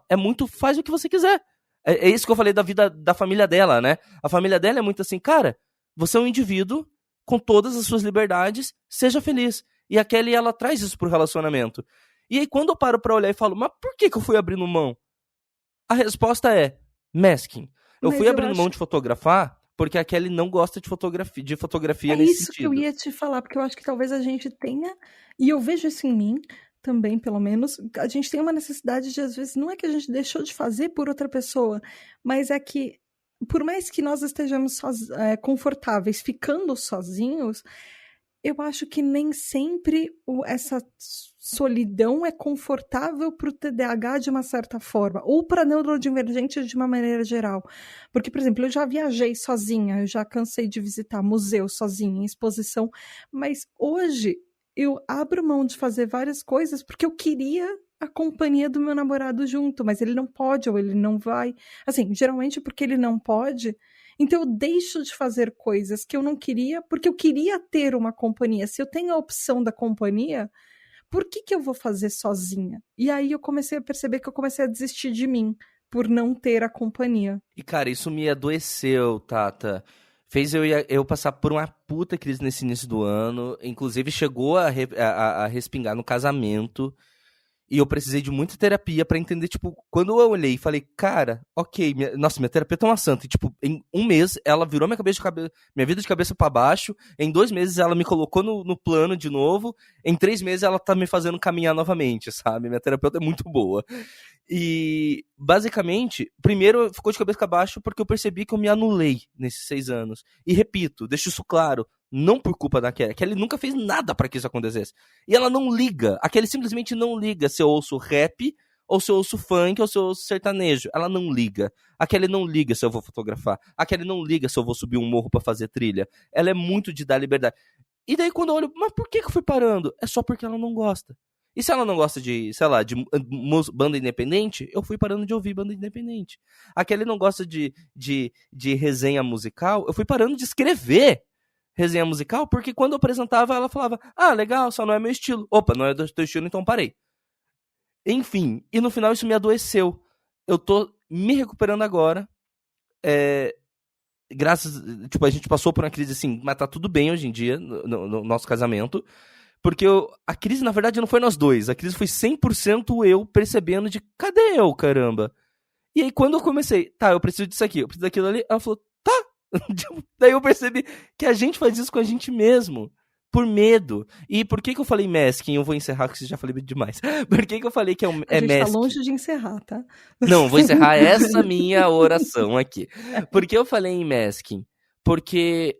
faz o que você quiser. É isso que eu falei da vida da família dela, né? A família dela é muito assim, cara, você é um indivíduo com todas as suas liberdades, seja feliz. E a Kelly, ela traz isso pro relacionamento. E aí, quando eu paro pra olhar e falo, mas por que eu fui abrindo mão? A resposta é masking. Eu fui abrindo mão de fotografar porque a Kelly não gosta de fotografia nesse sentido. É isso que eu ia te falar, porque eu acho que talvez a gente tenha, e eu vejo isso em mim também, pelo menos, a gente tem uma necessidade de, às vezes, não é que a gente deixou de fazer por outra pessoa, mas é que, por mais que nós estejamos confortáveis ficando sozinhos, eu acho que nem sempre essa solidão é confortável para o TDAH de uma certa forma, ou para neurodivergente de uma maneira geral. Porque, por exemplo, eu já viajei sozinha, eu já cansei de visitar museu sozinha, em exposição, mas hoje eu abro mão de fazer várias coisas porque eu queria a companhia do meu namorado junto, mas ele não pode ou ele não vai. Assim, geralmente porque ele não pode... Então eu deixo de fazer coisas que eu não queria, porque eu queria ter uma companhia. Se eu tenho a opção da companhia, por que eu vou fazer sozinha? E aí eu comecei a perceber que eu comecei a desistir de mim, por não ter a companhia. E cara, isso me adoeceu, Tata. Fez eu passar por uma puta crise nesse início do ano. Inclusive chegou a respingar no casamento. E eu precisei de muita terapia pra entender, tipo, quando eu olhei e falei, cara, ok, minha terapeuta é uma santa. E, tipo, em um mês, ela virou minha vida de cabeça pra baixo. Em 2 meses, ela me colocou no plano de novo. Em 3 meses, ela tá me fazendo caminhar novamente, sabe? Minha terapeuta é muito boa. E, basicamente, primeiro ficou de cabeça pra baixo porque eu percebi que eu me anulei nesses 6 anos. E, repito, deixo isso claro, não por culpa da Kelly. A Kelly nunca fez nada pra que isso acontecesse. E ela não liga. A Kelly simplesmente não liga se eu ouço rap, ou se eu ouço funk, ou se eu ouço sertanejo. Ela não liga. A Kelly não liga se eu vou fotografar. A Kelly não liga se eu vou subir um morro pra fazer trilha. Ela é muito de dar liberdade. E daí quando eu olho, mas por que eu fui parando? É só porque ela não gosta. E se ela não gosta de, sei lá, de banda independente, eu fui parando de ouvir banda independente. A Kelly não gosta de resenha musical, eu fui parando de escrever resenha musical, porque quando eu apresentava, ela falava, ah, legal, só não é meu estilo. Opa, não é do teu estilo, então parei. Enfim, e no final isso me adoeceu. Eu tô me recuperando agora. Tipo, a gente passou por uma crise assim, mas tá tudo bem hoje em dia, no nosso casamento. Porque a crise, na verdade, não foi nós dois. A crise foi 100% eu percebendo de, cadê eu, caramba? E aí, quando eu comecei, tá, eu preciso disso aqui, eu preciso daquilo ali, ela falou, tá. Daí eu percebi que a gente faz isso com a gente mesmo. Por medo. E por que eu falei masking? Eu vou encerrar, porque você já falei demais. Por que eu falei que é A gente masking? tá longe de encerrar, tá? Não, vou encerrar essa minha oração aqui. Por que eu falei em masking? Porque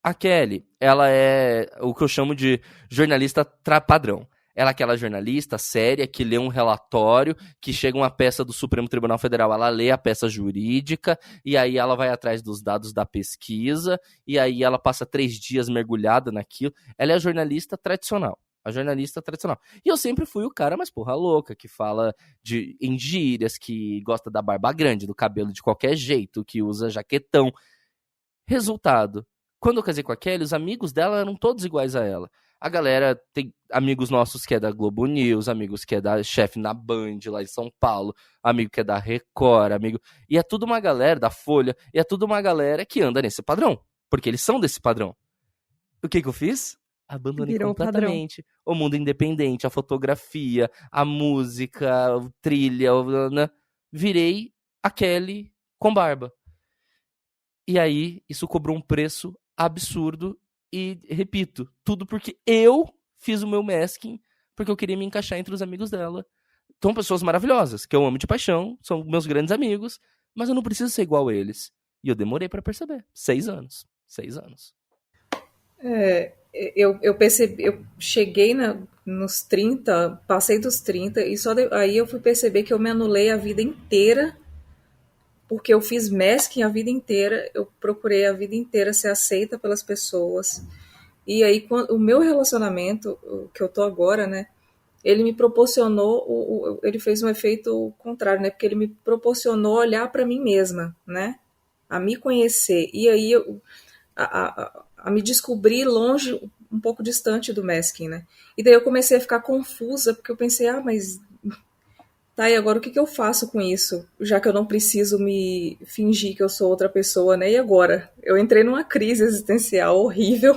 a Kelly, ela é o que eu chamo de jornalista padrão. Ela é aquela jornalista séria que lê um relatório, que chega uma peça do Supremo Tribunal Federal, ela lê a peça jurídica, e aí ela vai atrás dos dados da pesquisa, e aí ela passa 3 dias mergulhada naquilo. Ela é a jornalista tradicional. A jornalista tradicional. E eu sempre fui o cara mais porra louca, que fala em gírias, que gosta da barba grande, do cabelo de qualquer jeito, que usa jaquetão. Resultado. Quando eu casei com a Kelly, os amigos dela eram todos iguais a ela. A galera tem amigos nossos que é da Globo News, amigos que é da chefe na Band, lá em São Paulo, amigo que é da Record, amigo... E é tudo uma galera da Folha, e é tudo uma galera que anda nesse padrão, porque eles são desse padrão. O que eu fiz? Abandonei Virou completamente o mundo independente, a fotografia, a música, a trilha, né? Virei a Kelly com barba. E aí, isso cobrou um preço absurdo. E, repito, tudo porque eu fiz o meu masking, porque eu queria me encaixar entre os amigos dela. São pessoas maravilhosas, que eu amo de paixão, são meus grandes amigos, mas eu não preciso ser igual a eles. E eu demorei pra perceber. 6 anos. 6 anos. Eu percebi, eu cheguei nos 30, passei dos 30, e aí eu fui perceber que eu me anulei a vida inteira, porque eu fiz masking a vida inteira, eu procurei a vida inteira ser aceita pelas pessoas. E aí, o meu relacionamento, que eu tô agora, né, ele me proporcionou, ele fez um efeito contrário, né, porque ele me proporcionou olhar para mim mesma, né, a me conhecer. E aí, a me descobrir longe, um pouco distante do masking, né. E daí eu comecei a ficar confusa, porque eu pensei, mas... Tá, e agora o que eu faço com isso? Já que eu não preciso me fingir que eu sou outra pessoa, né? E agora? Eu entrei numa crise existencial horrível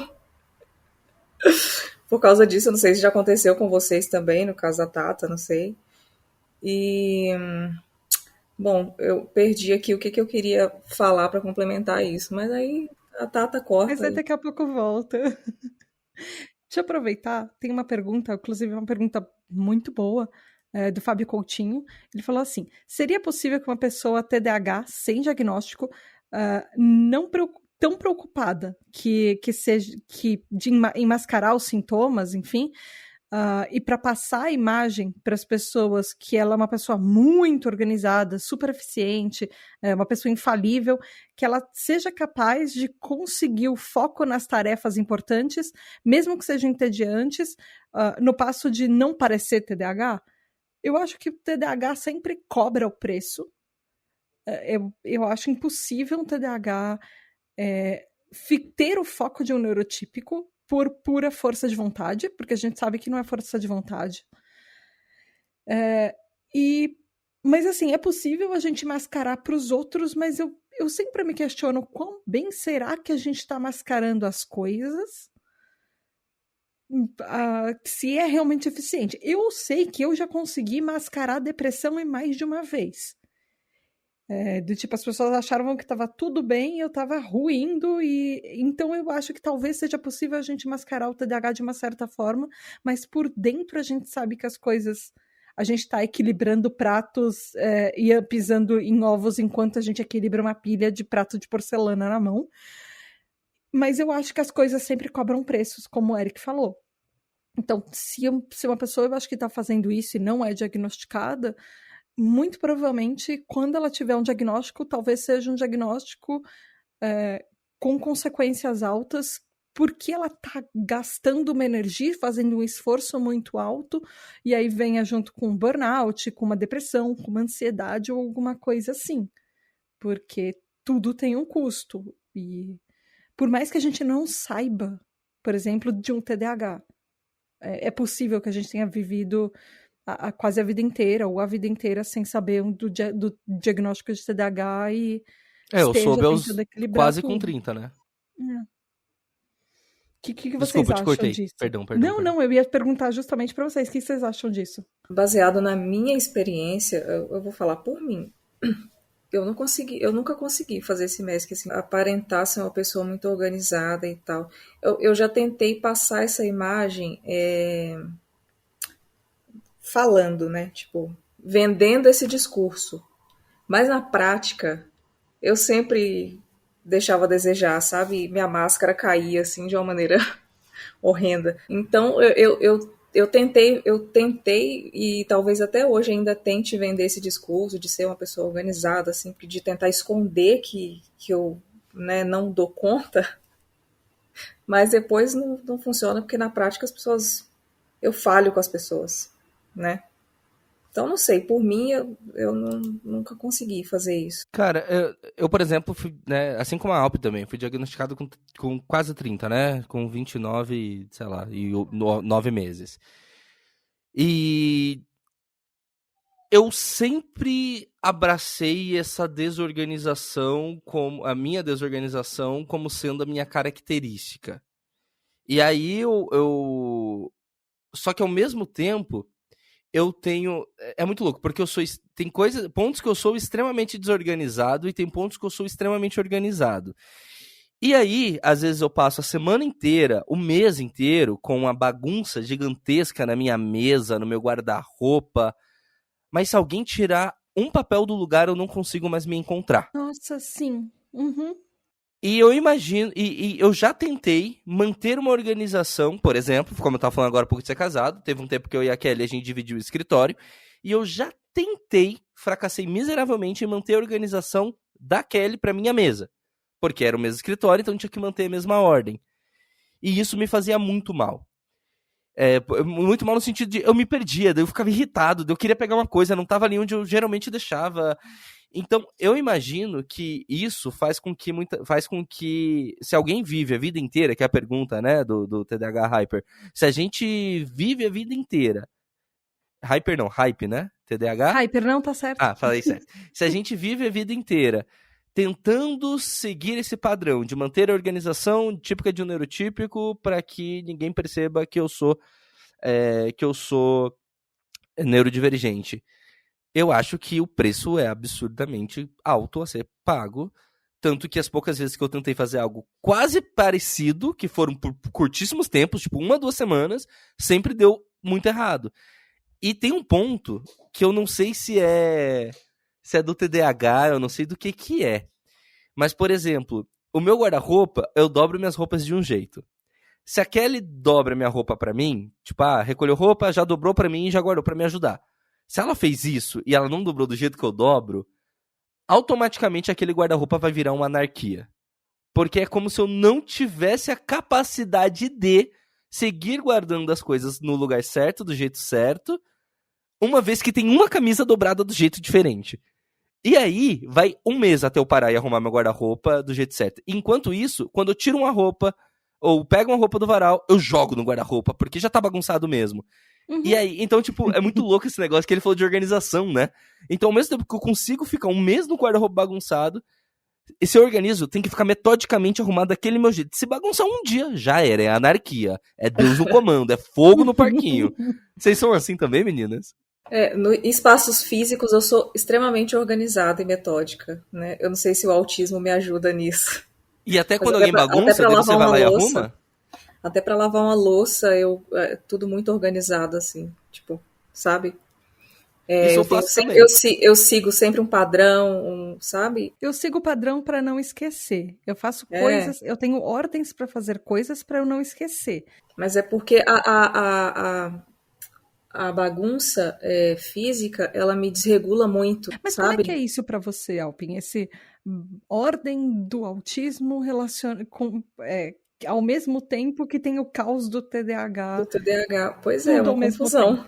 por causa disso. Eu não sei se já aconteceu com vocês também, no caso da Tata, não sei. E... Bom, eu perdi aqui o que eu queria falar para complementar isso, mas aí a Tata corta. Mas aí daqui a pouco volta. Deixa eu aproveitar, tem uma pergunta, inclusive uma pergunta muito boa, do Fábio Coutinho. Ele falou assim: seria possível que uma pessoa TDAH sem diagnóstico não tão preocupada de enmascarar os sintomas, enfim, e para passar a imagem para as pessoas que ela é uma pessoa muito organizada, super eficiente, uma pessoa infalível, que ela seja capaz de conseguir o foco nas tarefas importantes, mesmo que sejam entediantes, no passo de não parecer TDAH? Eu acho que o TDAH sempre cobra o preço. Eu acho impossível um TDAH ter o foco de um neurotípico por pura força de vontade, porque a gente sabe que não é força de vontade. Mas assim, é possível a gente mascarar para os outros, mas eu sempre me questiono quão bem será que a gente está mascarando as coisas, se é realmente eficiente. Eu sei que eu já consegui mascarar a depressão em mais de uma vez. Do tipo, as pessoas achavam que estava tudo bem e eu estava ruindo, e então eu acho que talvez seja possível a gente mascarar o TDAH de uma certa forma, mas por dentro a gente sabe que as coisas, a gente está equilibrando pratos e pisando em ovos enquanto a gente equilibra uma pilha de prato de porcelana na mão. Mas eu acho que as coisas sempre cobram preços, como o Eric falou. Então, se uma pessoa, eu acho que está fazendo isso e não é diagnosticada, muito provavelmente, quando ela tiver um diagnóstico, talvez seja um diagnóstico com consequências altas, porque ela está gastando uma energia, fazendo um esforço muito alto, e aí venha junto com um burnout, com uma depressão, com uma ansiedade ou alguma coisa assim. Porque tudo tem um custo. E por mais que a gente não saiba, por exemplo, de um TDAH, é possível que a gente tenha vivido quase a vida inteira, ou a vida inteira, sem saber do diagnóstico de TDAH e eu soube aos quase tudo. Com 30, né? O que vocês Desculpa, acham te cortei. disso? Perdão. Não, eu ia perguntar justamente para vocês, o que vocês acham disso? Baseado na minha experiência, eu vou falar por mim. eu nunca consegui fazer esse MESC, assim, aparentar ser uma pessoa muito organizada e tal. Eu já tentei passar essa imagem falando, né? Tipo, vendendo esse discurso. Mas na prática, eu sempre deixava a desejar, sabe? Minha máscara caía, assim, de uma maneira horrenda. Então, eu tentei, e talvez até hoje ainda tente vender esse discurso de ser uma pessoa organizada, assim, de tentar esconder que eu, né, não dou conta, mas depois não funciona, porque na prática eu falho com as pessoas, né? Então, não sei, por mim, eu nunca consegui fazer isso. Cara, eu por exemplo, fui, né, assim como a Alp também, fui diagnosticado com quase 30, né? Com 29, sei lá, e 9 meses. E eu sempre abracei essa desorganização, a minha desorganização, como sendo a minha característica. E aí só que ao mesmo tempo, eu tenho... É muito louco, porque tem pontos que eu sou extremamente desorganizado e tem pontos que eu sou extremamente organizado. E aí, às vezes eu passo a semana inteira, o mês inteiro, com uma bagunça gigantesca na minha mesa, no meu guarda-roupa. Mas se alguém tirar um papel do lugar, eu não consigo mais me encontrar. Nossa, sim. Uhum. E eu imagino, e eu já tentei manter uma organização, por exemplo, como eu tava falando agora há pouco de ser casado, teve um tempo que eu e a Kelly, a gente dividiu o escritório, e eu já tentei, fracassei miseravelmente em manter a organização da Kelly pra minha mesa. Porque era o mesmo escritório, então tinha que manter a mesma ordem. E isso me fazia muito mal. Muito mal no sentido de eu me perdia, daí eu ficava irritado, daí eu queria pegar uma coisa, não tava ali onde eu geralmente deixava. Então, eu imagino que isso faz com que se alguém vive a vida inteira, que é a pergunta, né, do TDAH Hyper, se a gente vive a vida inteira, Hyper não, Hype, né? TDAH? Hyper não, tá certo. Ah, falei certo. Se a gente vive a vida inteira tentando seguir esse padrão de manter a organização típica de um neurotípico para que ninguém perceba que eu sou neurodivergente. Eu acho que o preço é absurdamente alto a ser pago, tanto que as poucas vezes que eu tentei fazer algo quase parecido, que foram por curtíssimos tempos, tipo 1 a 2 semanas, sempre deu muito errado. E tem um ponto que eu não sei se é do TDAH, eu não sei do que é. Mas, por exemplo, o meu guarda-roupa, eu dobro minhas roupas de um jeito. Se a Kelly dobra minha roupa pra mim, tipo, recolheu roupa, já dobrou pra mim e já guardou pra me ajudar. Se ela fez isso e ela não dobrou do jeito que eu dobro, automaticamente aquele guarda-roupa vai virar uma anarquia. Porque é como se eu não tivesse a capacidade de seguir guardando as coisas no lugar certo, do jeito certo, uma vez que tem uma camisa dobrada do jeito diferente. E aí, vai 1 mês até eu parar e arrumar meu guarda-roupa do jeito certo. Enquanto isso, quando eu tiro uma roupa, ou pego uma roupa do varal, eu jogo no guarda-roupa, porque já tá bagunçado mesmo. Uhum. E aí, então, tipo, é muito louco esse negócio que ele falou de organização, né? Então, ao mesmo tempo que eu consigo ficar 1 mês no guarda-roupa bagunçado, esse organismo tem que ficar metodicamente arrumado daquele meu jeito. Se bagunçar um dia, já era, é anarquia. É Deus no comando, é fogo no parquinho. Vocês são assim também, meninas? No espaços físicos eu sou extremamente organizada e metódica, né? Eu não sei se o autismo me ajuda nisso. E até quando alguém bagunça, você vai lá e arruma? Até pra lavar uma louça, tudo muito organizado, assim, tipo, sabe? Eu sigo sempre um padrão, sabe? Eu sigo o padrão para não esquecer. Eu faço coisas, eu tenho ordens para fazer coisas para eu não esquecer. Mas é porque a bagunça física, ela me desregula muito, Mas sabe? como é que é isso para você, Alpin? Esse ordem do autismo relaciona com... ao mesmo tempo que tem o caos do TDAH. Do TDAH, pois é uma confusão.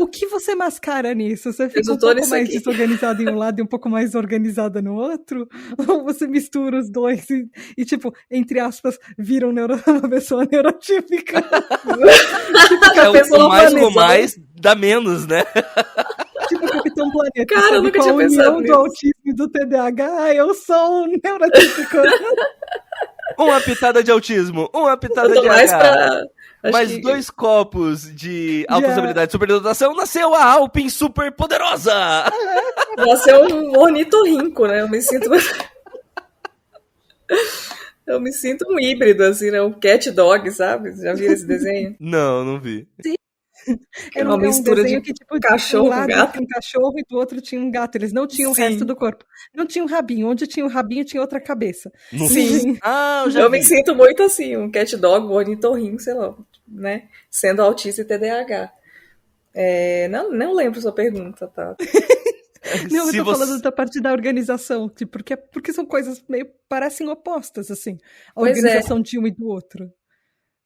O que você mascara nisso? Você fica um pouco mais desorganizada em um lado e um pouco mais organizada no outro? Ou você mistura os dois e tipo, entre aspas, vira uma pessoa neurotípica? Tipo, o mais com mais dá menos, né? Tipo Capitão Planeta. Cara, eu nunca tinha pensado nisso. Do autismo e do TDAH, eu sou um neurotípico. Uma pitada de autismo, uma pitada de TDAH. Mais 2 copos de altas habilidades de superdotação, nasceu a Alpin super poderosa! Nasceu um ornitorrinco, né? Eu me sinto um híbrido, assim, né? Um cat dog, sabe? Já viram esse desenho? Não vi. É uma mistura desenho de que, tipo, cachorro um com lado gato. tinha um cachorro e do outro tinha um gato. Eles não tinham o resto Sim. do corpo. Não tinha um rabinho. Onde tinha o rabinho, tinha outra cabeça. Não Sim. eu já Eu vi. me sinto muito assim, um cat dog, um ornitorrinco, sei lá, né? Sendo autista e TDAH. Não lembro sua pergunta, tá? Não, eu Se tô você- falando da parte da organização, tipo, porque são coisas meio parecem opostas, assim, a Pois é. organização de um e do outro.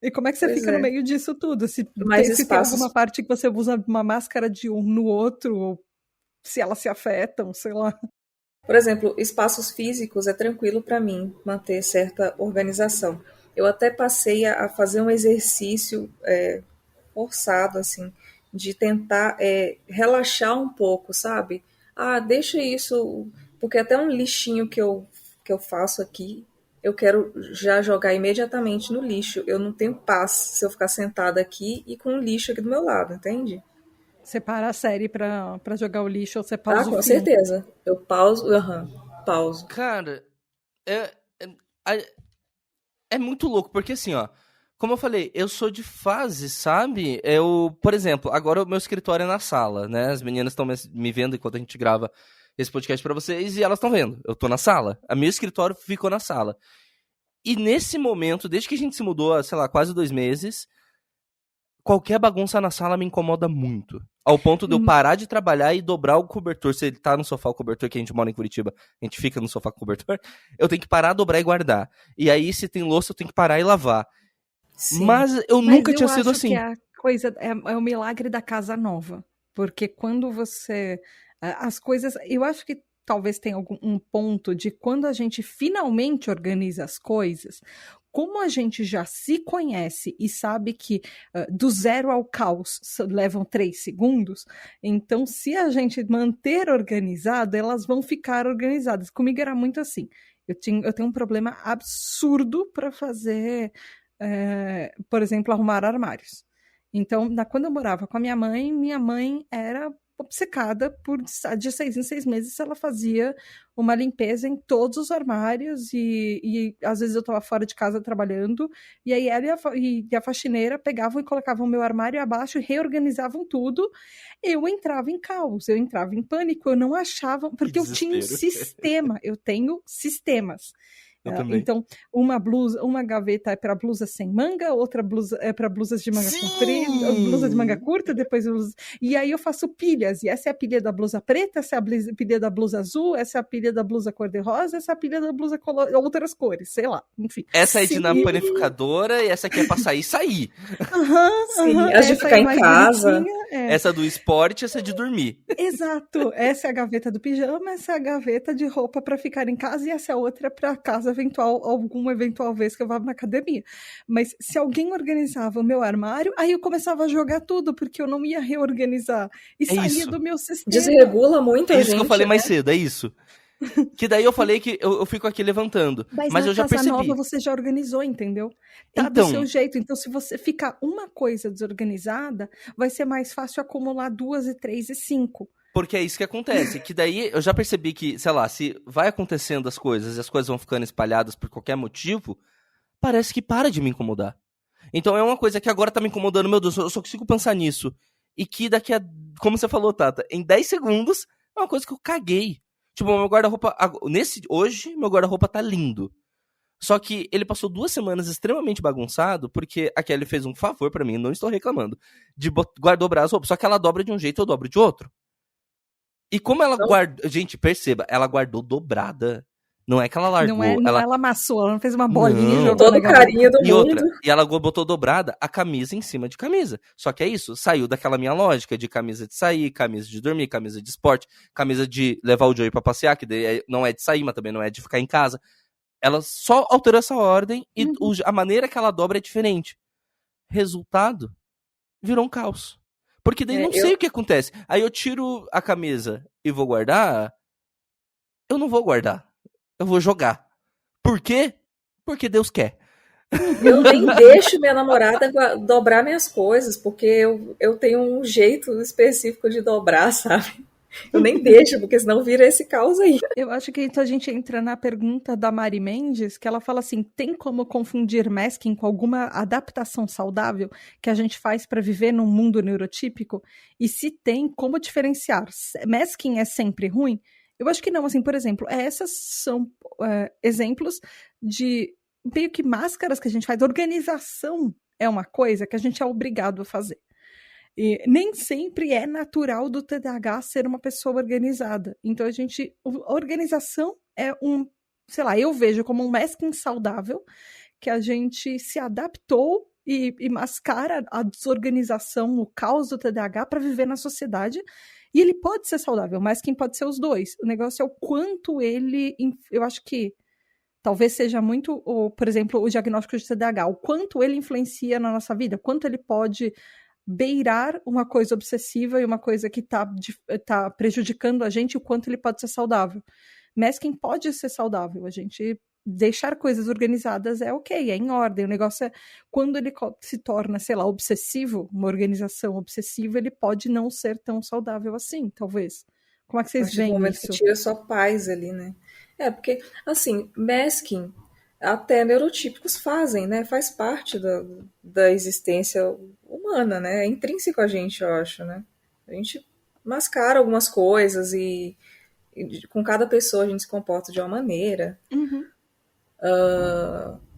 E como é que você Pois fica no é. meio disso tudo? Se Mais tem espaços. alguma parte que você usa uma máscara de um no outro, ou se elas se afetam, sei lá. Por exemplo, espaços físicos é tranquilo para mim manter certa organização. Eu até passei a fazer um exercício forçado, assim, de tentar relaxar um pouco, sabe? Ah, deixa isso, porque até um lixinho que eu faço aqui, eu quero já jogar imediatamente no lixo. Eu não tenho paz se eu ficar sentada aqui e com o lixo aqui do meu lado, entende? Você para a série pra jogar o lixo ou você pausa Ah, com o filme. certeza. Eu pauso, pauso. Cara, é, é, é muito louco, porque assim, ó, como eu falei, eu sou de fase, sabe? Por exemplo, agora o meu escritório é na sala, né? As meninas estão me vendo enquanto a gente grava esse podcast pra vocês e elas estão vendo. Eu tô na sala. A meu escritório ficou na sala. E nesse momento, desde que a gente se mudou há, sei lá, quase 2 meses, qualquer bagunça na sala me incomoda muito. Ao ponto de eu parar de trabalhar e dobrar o cobertor. Se ele tá no sofá o cobertor, que a gente mora em Curitiba, a gente fica no sofá com o cobertor, eu tenho que parar, dobrar e guardar. E aí, se tem louça, eu tenho que parar e lavar. Sim. Mas eu nunca tinha sido assim. Que a coisa é o milagre da casa nova. Porque quando você... As coisas... Eu acho que talvez tenha um ponto de quando a gente finalmente organiza as coisas, como a gente já se conhece e sabe que do zero ao caos levam 3 segundos, então se a gente manter organizado, elas vão ficar organizadas. Comigo era muito assim. Eu tenho um problema absurdo para fazer, por exemplo, arrumar armários. Então, quando eu morava com a minha mãe era obcecada por, de 6 em 6 meses, ela fazia uma limpeza em todos os armários e às vezes eu estava fora de casa trabalhando e aí ela e a faxineira pegavam e colocavam o meu armário abaixo e reorganizavam tudo. Eu entrava em caos, eu entrava em pânico, eu não achava, porque eu tinha um sistema, eu tenho sistemas. Então, uma gaveta é para blusa sem manga, outra blusa é para blusas de manga comprida, blusa de manga curta, depois e aí eu faço pilhas, e essa é a pilha da blusa preta, essa é a pilha da blusa azul, essa é a pilha da blusa cor-de-rosa, essa é a pilha da blusa outras cores, sei lá, enfim. Essa é de na panificadora e essa aqui é pra sair. As de ficar em casa. Essa do esporte, essa é de dormir. Exato, essa é a gaveta do pijama, essa é a gaveta de roupa para ficar em casa e essa é outra para casa alguma eventual vez que eu vá na academia. Mas se alguém organizava o meu armário, aí eu começava a jogar tudo, porque eu não ia reorganizar. E saía do meu sistema. Desregula muito a gente. Isso que eu falei mais cedo, é isso. Que daí eu falei que eu fico aqui levantando. Mas eu já percebi. Mas na casa nova você já organizou, entendeu? Tá do seu jeito. Então, se você ficar uma coisa desorganizada, vai ser mais fácil acumular 2 e 3 e 5. Porque é isso que acontece, que daí eu já percebi que, sei lá, se vai acontecendo as coisas e as coisas vão ficando espalhadas por qualquer motivo, parece que para de me incomodar. Então é uma coisa que agora tá me incomodando, meu Deus, eu só consigo pensar nisso. E que daqui a, como você falou, Tata, em 10 segundos é uma coisa que eu caguei. Tipo, meu guarda-roupa, hoje, meu guarda-roupa tá lindo. Só que ele passou 2 semanas extremamente bagunçado, porque a Kelly fez um favor pra mim, não estou reclamando, de dobrar as roupas. Só que ela dobra de um jeito, eu dobro de outro. E como ela guardou... Gente, perceba, ela guardou dobrada. Não é que ela largou. Ela amassou, ela não fez uma bolinha e jogou todo carinho do mundo. E ela botou dobrada a camisa em cima de camisa. Só que é isso, saiu daquela minha lógica de camisa de sair, camisa de dormir, camisa de esporte, camisa de levar o Joey pra passear, que não é de sair, mas também não é de ficar em casa. Ela só alterou essa ordem e a maneira que ela dobra é diferente. Resultado, virou um caos. Porque daí não sei o que acontece. Aí eu tiro a camisa e vou guardar. Eu não vou guardar. Eu vou jogar. Por quê? Porque Deus quer. Eu nem deixo minha namorada dobrar minhas coisas, porque eu tenho um jeito específico de dobrar, sabe? Eu nem deixo, porque senão vira esse caos aí. Eu acho que então a gente entra na pergunta da Mari Mendes, que ela fala assim, tem como confundir masking com alguma adaptação saudável que a gente faz para viver num mundo neurotípico? E se tem, como diferenciar? Masking é sempre ruim? Eu acho que não, assim, por exemplo, essas são exemplos de meio que máscaras que a gente faz. Organização é uma coisa que a gente é obrigado a fazer. E nem sempre é natural do TDAH ser uma pessoa organizada. Então, a organização é sei lá, eu vejo como um masking saudável, que a gente se adaptou e mascara a desorganização, o caos do TDAH para viver na sociedade. E ele pode ser saudável, mas quem pode ser os dois. O negócio é o quanto ele... Eu acho que talvez seja muito, por exemplo, o diagnóstico de TDAH, o quanto ele influencia na nossa vida, quanto ele pode beirar uma coisa obsessiva e uma coisa que tá prejudicando a gente, o quanto ele pode ser saudável. Masking pode ser saudável, a gente deixar coisas organizadas é ok, é em ordem. O negócio é quando ele se torna, sei lá, obsessivo, uma organização obsessiva, ele pode não ser tão saudável assim, talvez. Como é que vocês veem momento isso? Que tira sua paz ali, né? Porque, assim, masking, até neurotípicos fazem, né? Faz parte da existência humana, né? É intrínseco a gente, eu acho, né? A gente mascara algumas coisas e com cada pessoa a gente se comporta de uma maneira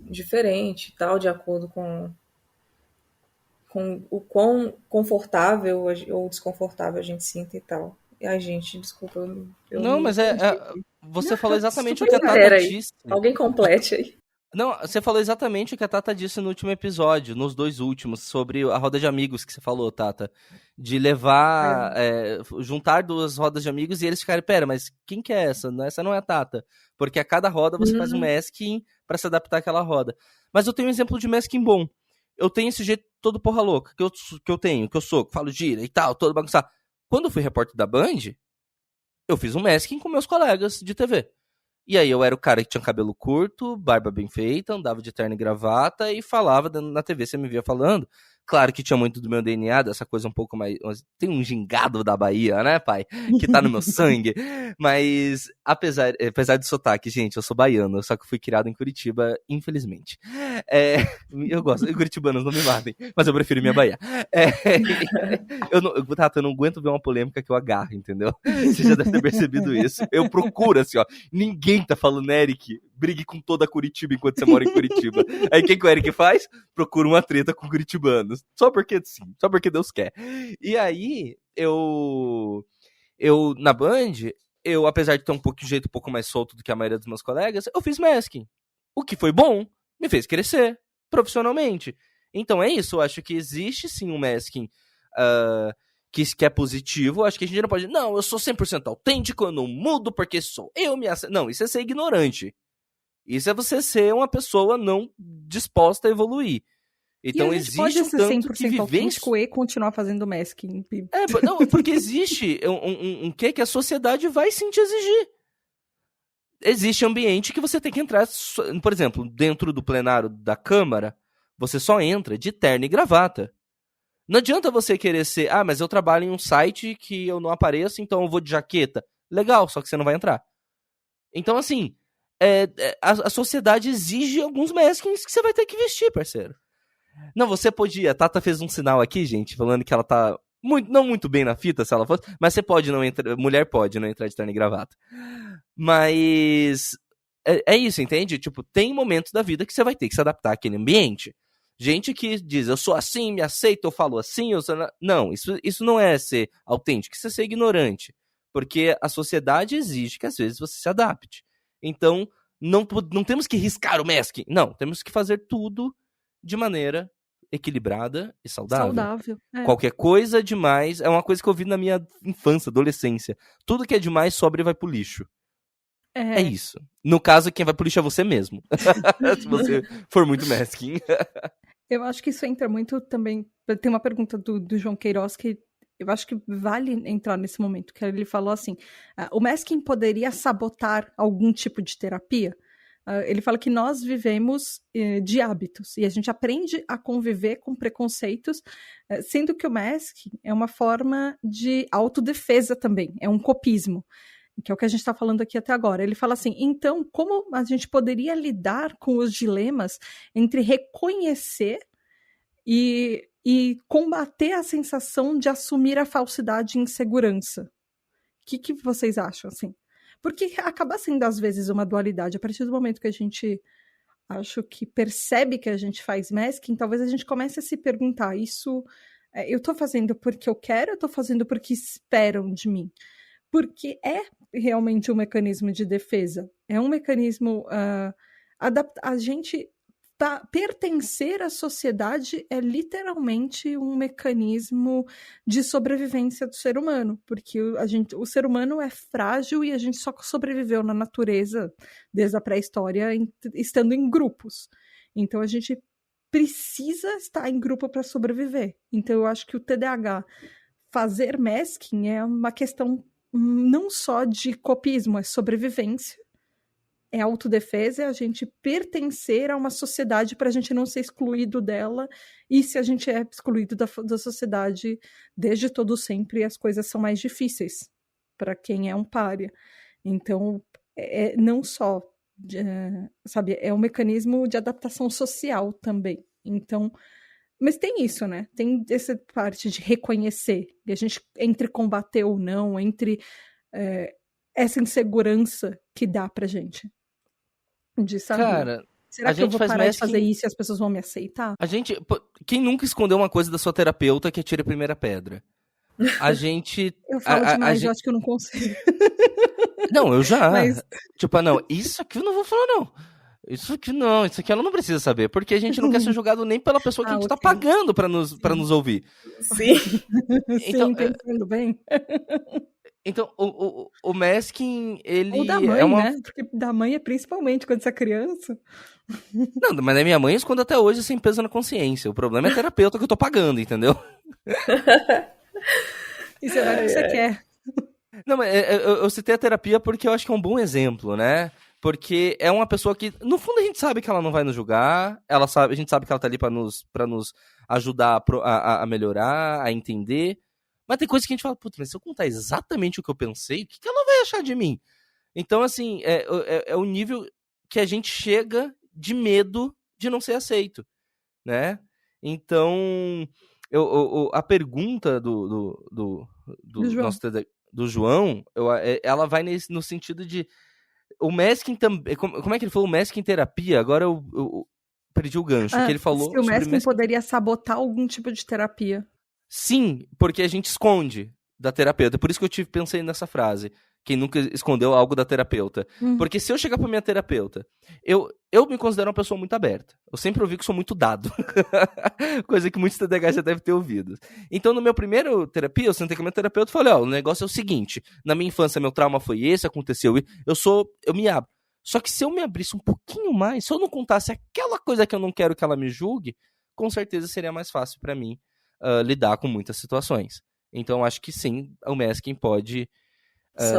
diferente, tal, de acordo com o quão confortável ou desconfortável a gente sinta e tal. E a gente, desculpa, Não, mas você falou exatamente o que a Tata Tata disse. Alguém complete aí. Não, você falou exatamente o que a Tata disse no último episódio, nos 2 últimos, sobre a roda de amigos que você falou, Tata. De levar, juntar 2 rodas de amigos e eles ficarem, pera, mas quem que é essa? Essa não é a Tata. Porque a cada roda você faz um masking pra se adaptar àquela roda. Mas eu tenho um exemplo de masking bom. Eu tenho esse jeito todo porra louca que eu tenho, que eu sou, que falo gira e tal, todo bagunçado. Quando eu fui repórter da Band, eu fiz um masking com meus colegas de TV. E aí eu era o cara que tinha cabelo curto, barba bem feita, andava de terno e gravata e falava na TV, você me via falando. Claro que tinha muito do meu DNA, dessa coisa um pouco mais... Tem um gingado da Bahia, né, pai? Que tá no meu sangue. Mas, apesar do sotaque, gente, eu sou baiano, só que eu fui criado em Curitiba, infelizmente. Eu gosto, curitibanos não me matem, mas eu prefiro minha Bahia. Tata, eu não aguento ver uma polêmica que eu agarro, entendeu? Você já deve ter percebido isso. Eu procuro, assim, ó, ninguém tá falando, Eric, brigue com toda Curitiba enquanto você mora em Curitiba. Aí o que o Eric faz? Procura uma treta com curitibanos. Só porque sim, só porque Deus quer. E aí, eu na Band, apesar de ter um jeito um pouco mais solto do que a maioria dos meus colegas, eu fiz masking. O que foi bom, me fez crescer profissionalmente. Então é isso, eu acho que existe sim um masking que é positivo. Acho que a gente não pode... Não, eu sou 100% autêntico, eu não mudo porque sou eu, Não, isso é ser ignorante. Isso é você ser uma pessoa não disposta a evoluir. Então existe pode ser tanto 100% que viver autêntico e continuar fazendo masking. Não, porque existe um que a sociedade vai sim te exigir. Existe ambiente que você tem que entrar, por exemplo, dentro do plenário da Câmara, você só entra de terno e gravata. Não adianta você querer ser, mas eu trabalho em um site que eu não apareço, então eu vou de jaqueta. Legal, só que você não vai entrar. Então, assim, a sociedade exige alguns maskings que você vai ter que vestir, parceiro. Não, você podia. A Tata fez um sinal aqui, gente, falando que ela tá não muito bem na fita, se ela fosse, mas você pode não entrar, mulher pode não entrar de terno e gravata. Mas é isso, entende? Tipo, tem momentos da vida que você vai ter que se adaptar àquele ambiente. Gente que diz, eu sou assim, me aceito, eu falo assim, não, isso não é ser autêntico, isso é ser ignorante. Porque a sociedade exige que às vezes você se adapte. Então, não temos que riscar o masking. Não, temos que fazer tudo de maneira equilibrada e saudável. Qualquer coisa demais é uma coisa que eu vi na minha infância, adolescência. Tudo que é demais sobra e vai pro lixo. É isso. No caso, quem vai pro lixo é você mesmo. Se você for muito masking. Eu acho que isso entra muito também... Tem uma pergunta do João Queiroz que eu acho que vale entrar nesse momento, que ele falou assim, o masking poderia sabotar algum tipo de terapia? Ele fala que nós vivemos de hábitos e a gente aprende a conviver com preconceitos, sendo que o masking é uma forma de autodefesa também, é um copismo, que é o que a gente está falando aqui até agora. Ele fala assim, então, como a gente poderia lidar com os dilemas entre reconhecer e combater a sensação de assumir a falsidade e insegurança? O que vocês acham, assim? Porque acaba sendo, às vezes, uma dualidade. A partir do momento que a gente, acho que percebe que a gente faz masking, talvez a gente comece a se perguntar, isso eu tô fazendo porque eu quero, eu tô fazendo porque esperam de mim? Porque é realmente um mecanismo de defesa. É um mecanismo... a gente... pertencer à sociedade é literalmente um mecanismo de sobrevivência do ser humano, porque o ser humano é frágil e a gente só sobreviveu na natureza desde a pré-história estando em grupos. Então a gente precisa estar em grupo para sobreviver. Então eu acho que o TDAH fazer masking é uma questão não só de copismo, é sobrevivência. É autodefesa, é a gente pertencer a uma sociedade para a gente não ser excluído dela, e se a gente é excluído da sociedade desde todo sempre, as coisas são mais difíceis para quem é um pária. Então, não só, sabe, é um mecanismo de adaptação social também. Então, mas tem isso, né? Tem essa parte de reconhecer, e a gente, entre combater ou não, entre essa insegurança que dá pra gente. De saber. Cara, será que eu vou parar de fazer isso e as pessoas vão me aceitar? Quem nunca escondeu uma coisa da sua terapeuta que atire a primeira pedra? A gente... Eu falo demais, eu acho que eu não consigo. Não, eu já. Mas... Tipo, não, isso aqui eu não vou falar, não. Isso aqui ela não precisa saber, porque a gente não quer ser julgado nem pela pessoa que a gente tá pagando pra nos ouvir. Sim. Então, sim, entendendo bem. Então, o masking, ele ou da mãe, né? Porque da mãe é principalmente quando você é criança. Não, mas a minha mãe esconde até hoje sem peso na consciência. O problema é a terapeuta que eu tô pagando, entendeu? Isso é o que você quer. Não, mas eu citei a terapia porque eu acho que é um bom exemplo, né? Porque é uma pessoa que, no fundo, a gente sabe que ela não vai nos julgar, a gente sabe que ela tá ali pra nos ajudar a melhorar, a entender. Mas tem coisa que a gente fala, putz, mas se eu contar exatamente o que eu pensei, o que ela vai achar de mim? Então, assim, é o nível que a gente chega de medo de não ser aceito, né? Então, a pergunta do João, ela vai no sentido de o masking também, como é que ele falou? O masking terapia, agora eu perdi o gancho, que ele falou se o masking poderia sabotar algum tipo de terapia. Sim, porque a gente esconde da terapeuta. Por isso que eu pensei nessa frase. Quem nunca escondeu algo da terapeuta. Porque se eu chegar pra minha terapeuta, eu me considero uma pessoa muito aberta. Eu sempre ouvi que sou muito dado. Coisa que muitos TDAH já devem ter ouvido. Então, no meu primeiro terapia, eu sentei com a minha terapeuta e falei, o negócio é o seguinte, na minha infância meu trauma foi esse, aconteceu isso, eu me abro. Só que se eu me abrisse um pouquinho mais, se eu não contasse aquela coisa que eu não quero que ela me julgue, com certeza seria mais fácil pra mim lidar com muitas situações. Então, acho que sim, o masking pode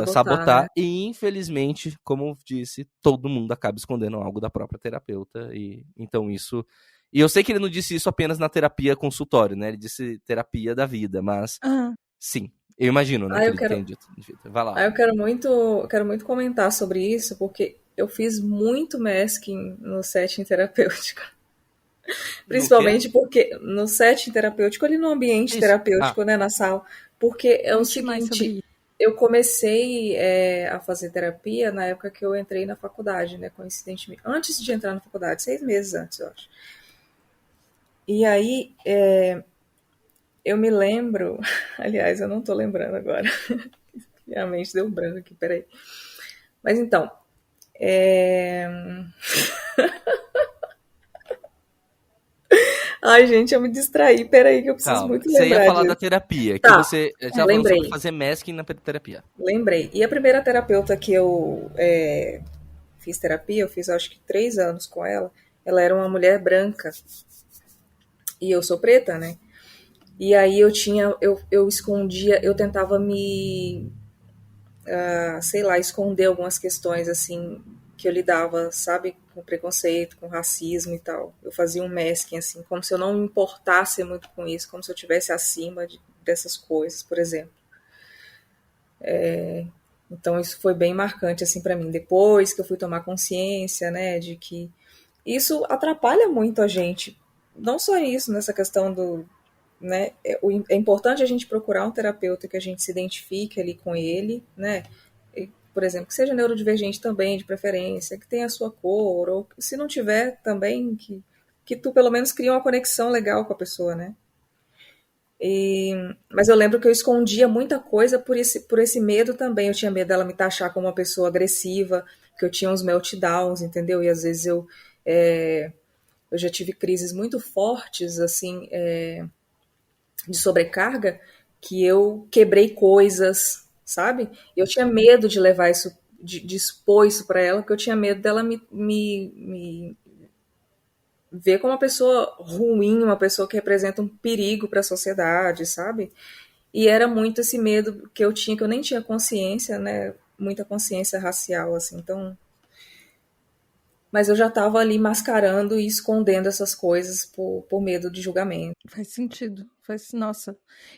sabotar, né? E, infelizmente, como eu disse, todo mundo acaba escondendo algo da própria terapeuta. Então, isso... E eu sei que ele não disse isso apenas na terapia consultório, né? Ele disse terapia da vida, mas sim, eu imagino, né? Que ele tenha dito. Vai lá. Eu quero muito comentar sobre isso, porque eu fiz muito masking no setting terapêutico. Principalmente porque no setting terapêutico, ali no ambiente terapêutico, né, na sala, porque é o seguinte, eu comecei a fazer terapia na época que eu entrei na faculdade, né, coincidentemente, antes de entrar na faculdade, 6 meses antes, eu acho. E aí, eu me lembro, aliás, eu não tô lembrando agora, minha mente deu branco aqui, peraí. Mas então, Ai, gente, eu me distraí. Peraí, que eu preciso muito lembrar. Você ia falar da terapia, que você já falou sobre fazer masking na terapia. Lembrei. E a primeira terapeuta que eu fiz terapia, eu fiz acho que 3 anos com ela. Ela era uma mulher branca. E eu sou preta, né? E aí eu escondia, eu tentava me, sei lá, esconder algumas questões, assim, que eu lidava, sabe, com preconceito, com racismo e tal. Eu fazia um masking, assim, como se eu não me importasse muito com isso, como se eu estivesse acima dessas coisas, por exemplo. Então isso foi bem marcante, assim, para mim. Depois que eu fui tomar consciência, né, de que isso atrapalha muito a gente. Não só isso, nessa questão do, né, é importante a gente procurar um terapeuta que a gente se identifique ali com ele, né, por exemplo, que seja neurodivergente também, de preferência, que tenha a sua cor, ou se não tiver também, que tu pelo menos crie uma conexão legal com a pessoa, né? Mas eu lembro que eu escondia muita coisa por esse medo também. Eu tinha medo dela me taxar como uma pessoa agressiva, que eu tinha uns meltdowns, entendeu? E às vezes eu já tive crises muito fortes, assim, de sobrecarga, que eu quebrei coisas, sabe? E eu tinha medo de levar isso, de expor isso para ela, porque eu tinha medo dela me ver como uma pessoa ruim, uma pessoa que representa um perigo para a sociedade, sabe? E era muito esse medo que eu tinha, que eu nem tinha consciência, né? Muita consciência racial, assim. Então, mas eu já estava ali mascarando e escondendo essas coisas por medo de julgamento. Faz sentido. Nossa.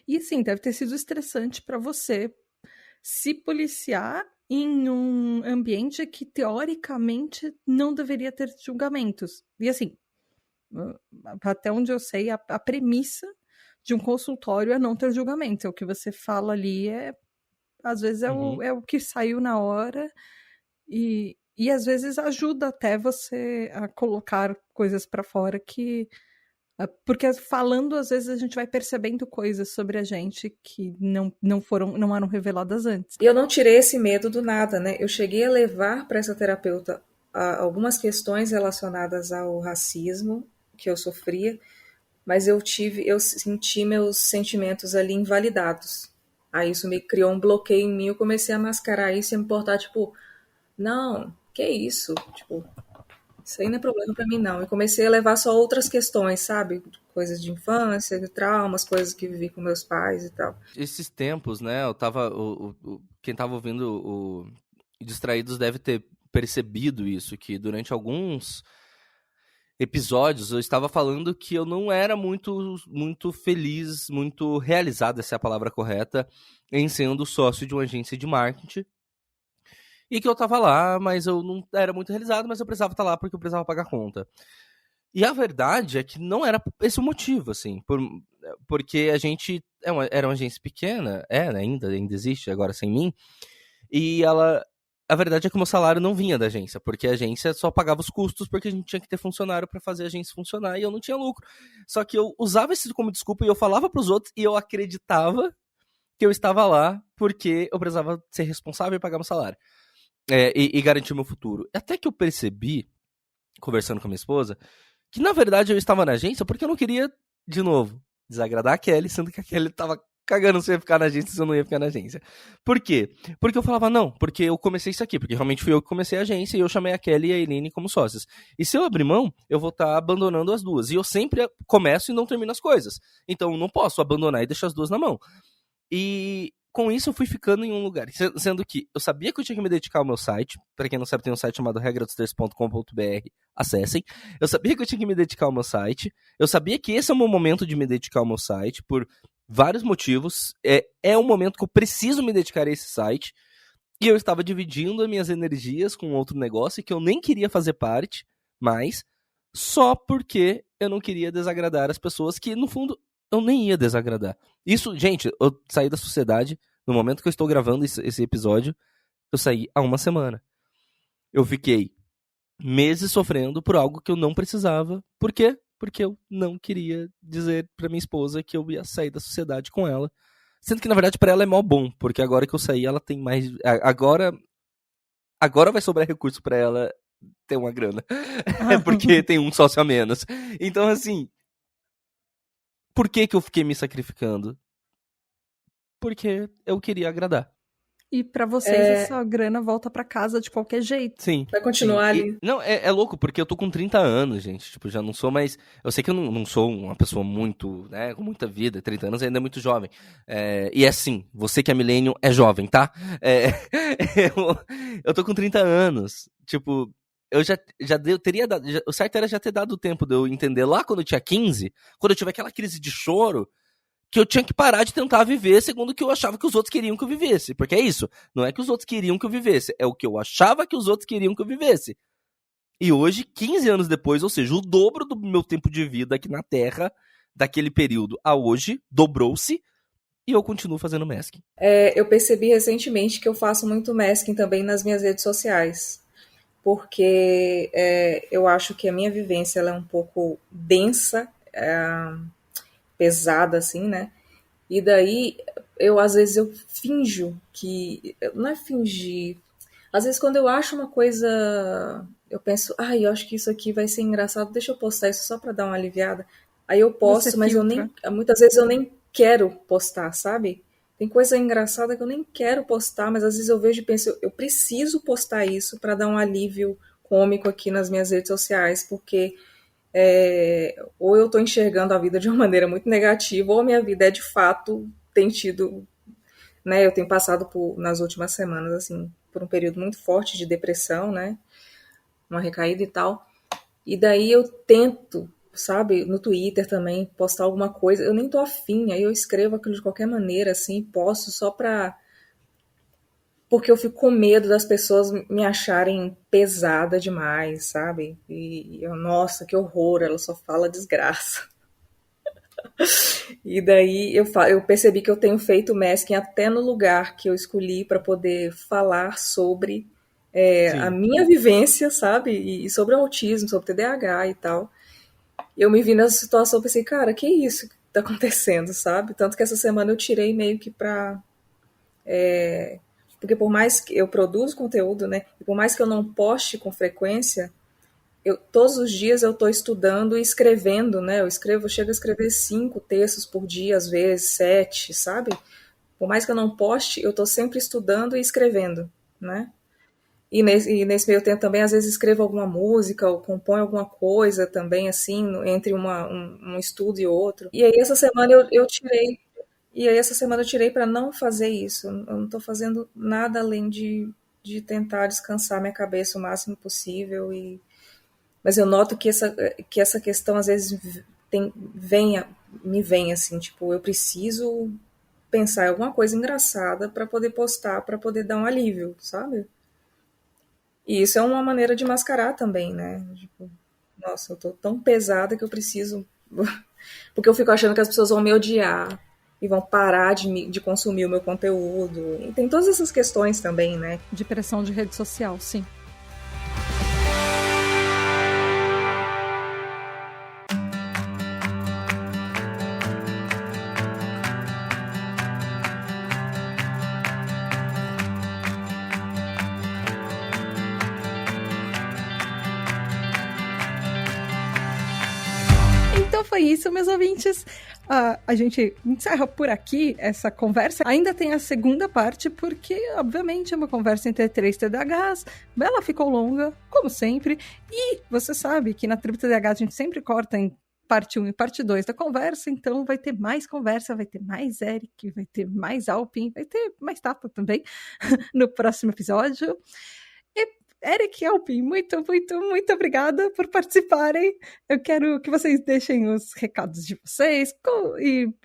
E assim, deve ter sido estressante para você se policiar em um ambiente que teoricamente não deveria ter julgamentos. E assim, até onde eu sei, a premissa de um consultório é não ter julgamento. O que você fala ali às vezes é o que saiu na hora e às vezes ajuda até você a colocar coisas para fora que... Porque falando, às vezes a gente vai percebendo coisas sobre a gente que não eram reveladas antes. E eu não tirei esse medo do nada, né? Eu cheguei a levar para essa terapeuta algumas questões relacionadas ao racismo que eu sofria, mas eu senti meus sentimentos ali invalidados. Aí isso me criou um bloqueio em mim, eu comecei a mascarar isso e me importar, tipo, não, que isso? Tipo, isso aí não é problema pra mim, não. E comecei a levar só outras questões, sabe? Coisas de infância, de traumas, coisas que vivi com meus pais e tal. Esses tempos, né, eu tava... quem tava ouvindo o Distraídos deve ter percebido isso, que durante alguns episódios eu estava falando que eu não era muito feliz, muito realizado, essa é a palavra correta, em sendo sócio de uma agência de marketing. E que eu tava lá, mas eu não era muito realizado, mas eu precisava estar lá porque eu precisava pagar a conta. E a verdade é que não era esse o motivo, assim, porque a gente era uma agência pequena, né, ainda existe, agora sem mim, e a verdade é que o meu salário não vinha da agência, porque a agência só pagava os custos porque a gente tinha que ter funcionário para fazer a agência funcionar e eu não tinha lucro. Só que eu usava isso como desculpa e eu falava pros outros e eu acreditava que eu estava lá porque eu precisava ser responsável e pagar meu salário. E garantir meu futuro. Até que eu percebi, conversando com a minha esposa, que na verdade eu estava na agência porque eu não queria, de novo, desagradar a Kelly, sendo que a Kelly tava cagando se eu ia ficar na agência, se eu não ia ficar na agência. Por quê? Porque eu falava, não, porque eu comecei isso aqui, porque realmente fui eu que comecei a agência e eu chamei a Kelly e a Eileen como sócias. E se eu abrir mão, eu vou estar abandonando as duas. E eu sempre começo e não termino as coisas. Então eu não posso abandonar e deixar as duas na mão. E com isso eu fui ficando em um lugar, sendo que eu sabia que eu tinha que me dedicar ao meu site, para quem não sabe tem um site chamado regradosterço.com.br, acessem, eu sabia que eu tinha que me dedicar ao meu site, eu sabia que esse é o meu momento de me dedicar ao meu site, por vários motivos, é um momento que eu preciso me dedicar a esse site, e eu estava dividindo as minhas energias com outro negócio que eu nem queria fazer parte, mas só porque eu não queria desagradar as pessoas que, no fundo, eu nem ia desagradar. Isso, gente, eu saí da sociedade, no momento que eu estou gravando esse episódio, eu saí há uma semana. Eu fiquei meses sofrendo por algo que eu não precisava. Por quê? Porque eu não queria dizer pra minha esposa que eu ia sair da sociedade com ela. Sendo que, na verdade, pra ela é mó bom, porque agora que eu saí, ela tem mais... Agora vai sobrar recurso pra ela ter uma grana. Porque tem um sócio a menos. Então, assim... Por que eu fiquei me sacrificando? Porque eu queria agradar. E pra vocês essa grana volta pra casa de qualquer jeito. Sim. Vai continuar ali. Não, é louco, porque eu tô com 30 anos, gente. Tipo, já não sou mais... Eu sei que eu não sou uma pessoa muito, né, com muita vida. 30 anos ainda é muito jovem. E assim, você que é millennial é jovem, tá? Eu tô com 30 anos. Tipo, teria dado. O certo era já ter dado o tempo de eu entender lá quando eu tinha 15, quando eu tive aquela crise de choro, que eu tinha que parar de tentar viver segundo o que eu achava que os outros queriam que eu vivesse. Porque é isso. Não é que os outros queriam que eu vivesse. É o que eu achava que os outros queriam que eu vivesse. E hoje, 15 anos depois, ou seja, o dobro do meu tempo de vida aqui na Terra, daquele período a hoje, dobrou-se. E eu continuo fazendo masking. Eu percebi recentemente que eu faço muito masking também nas minhas redes sociais. Porque eu acho que a minha vivência ela é um pouco densa, pesada, assim, né? E daí, às vezes, eu finjo que... Não é fingir. Às vezes, quando eu acho uma coisa... Eu penso, eu acho que isso aqui vai ser engraçado, deixa eu postar isso só pra dar uma aliviada. Aí eu posto, mas muitas vezes eu nem quero postar, sabe? Tem coisa engraçada que eu nem quero postar, mas às vezes eu vejo e penso, eu preciso postar isso pra dar um alívio cômico aqui nas minhas redes sociais, porque... ou eu estou enxergando a vida de uma maneira muito negativa, ou a minha vida de fato tem tido, né, eu tenho passado nas últimas semanas, assim, por um período muito forte de depressão, né, uma recaída e tal, e daí eu tento, sabe, no Twitter também, postar alguma coisa, eu nem tô afim, aí eu escrevo aquilo de qualquer maneira, assim, posto só porque eu fico com medo das pessoas me acharem pesada demais, sabe? E nossa, que horror, ela só fala desgraça. E daí eu percebi que eu tenho feito masking até no lugar que eu escolhi para poder falar sobre a minha vivência, sabe? E sobre o autismo, sobre o TDAH e tal. Eu me vi nessa situação e pensei, cara, que isso que tá acontecendo, sabe? Tanto que essa semana eu tirei meio que pra... Porque por mais que eu produzo conteúdo, né, e por mais que eu não poste com frequência, todos os dias eu estou estudando e escrevendo, né, eu chego a escrever 5 textos por dia, às vezes 7, sabe? Por mais que eu não poste, eu estou sempre estudando e escrevendo, né? E nesse meio tempo também, às vezes, escrevo alguma música ou componho alguma coisa também, assim, entre um estudo e outro. E aí essa semana eu tirei... E aí essa semana eu tirei para não fazer isso. Eu não estou fazendo nada além de tentar descansar minha cabeça o máximo possível. Mas eu noto que essa questão às vezes me vem assim, tipo, eu preciso pensar em alguma coisa engraçada para poder postar, para poder dar um alívio, sabe? E isso é uma maneira de mascarar também, né? Tipo, nossa, eu tô tão pesada que eu preciso... Porque eu fico achando que as pessoas vão me odiar e vão parar de consumir o meu conteúdo. E tem todas essas questões também, né? De pressão de rede social, sim. Foi isso, meus ouvintes. A gente encerra por aqui essa conversa. Ainda tem a segunda parte, porque, obviamente, é uma conversa entre 3 TDAHs. Ela ficou longa, como sempre. E você sabe que na Tribo TDAH a gente sempre corta em parte 1 e parte 2 da conversa. Então vai ter mais conversa, vai ter mais Eric, vai ter mais Alpin, vai ter mais Tata também no próximo episódio. Eric e Alpin, muito, muito, muito obrigada por participarem. Eu quero que vocês deixem os recados de vocês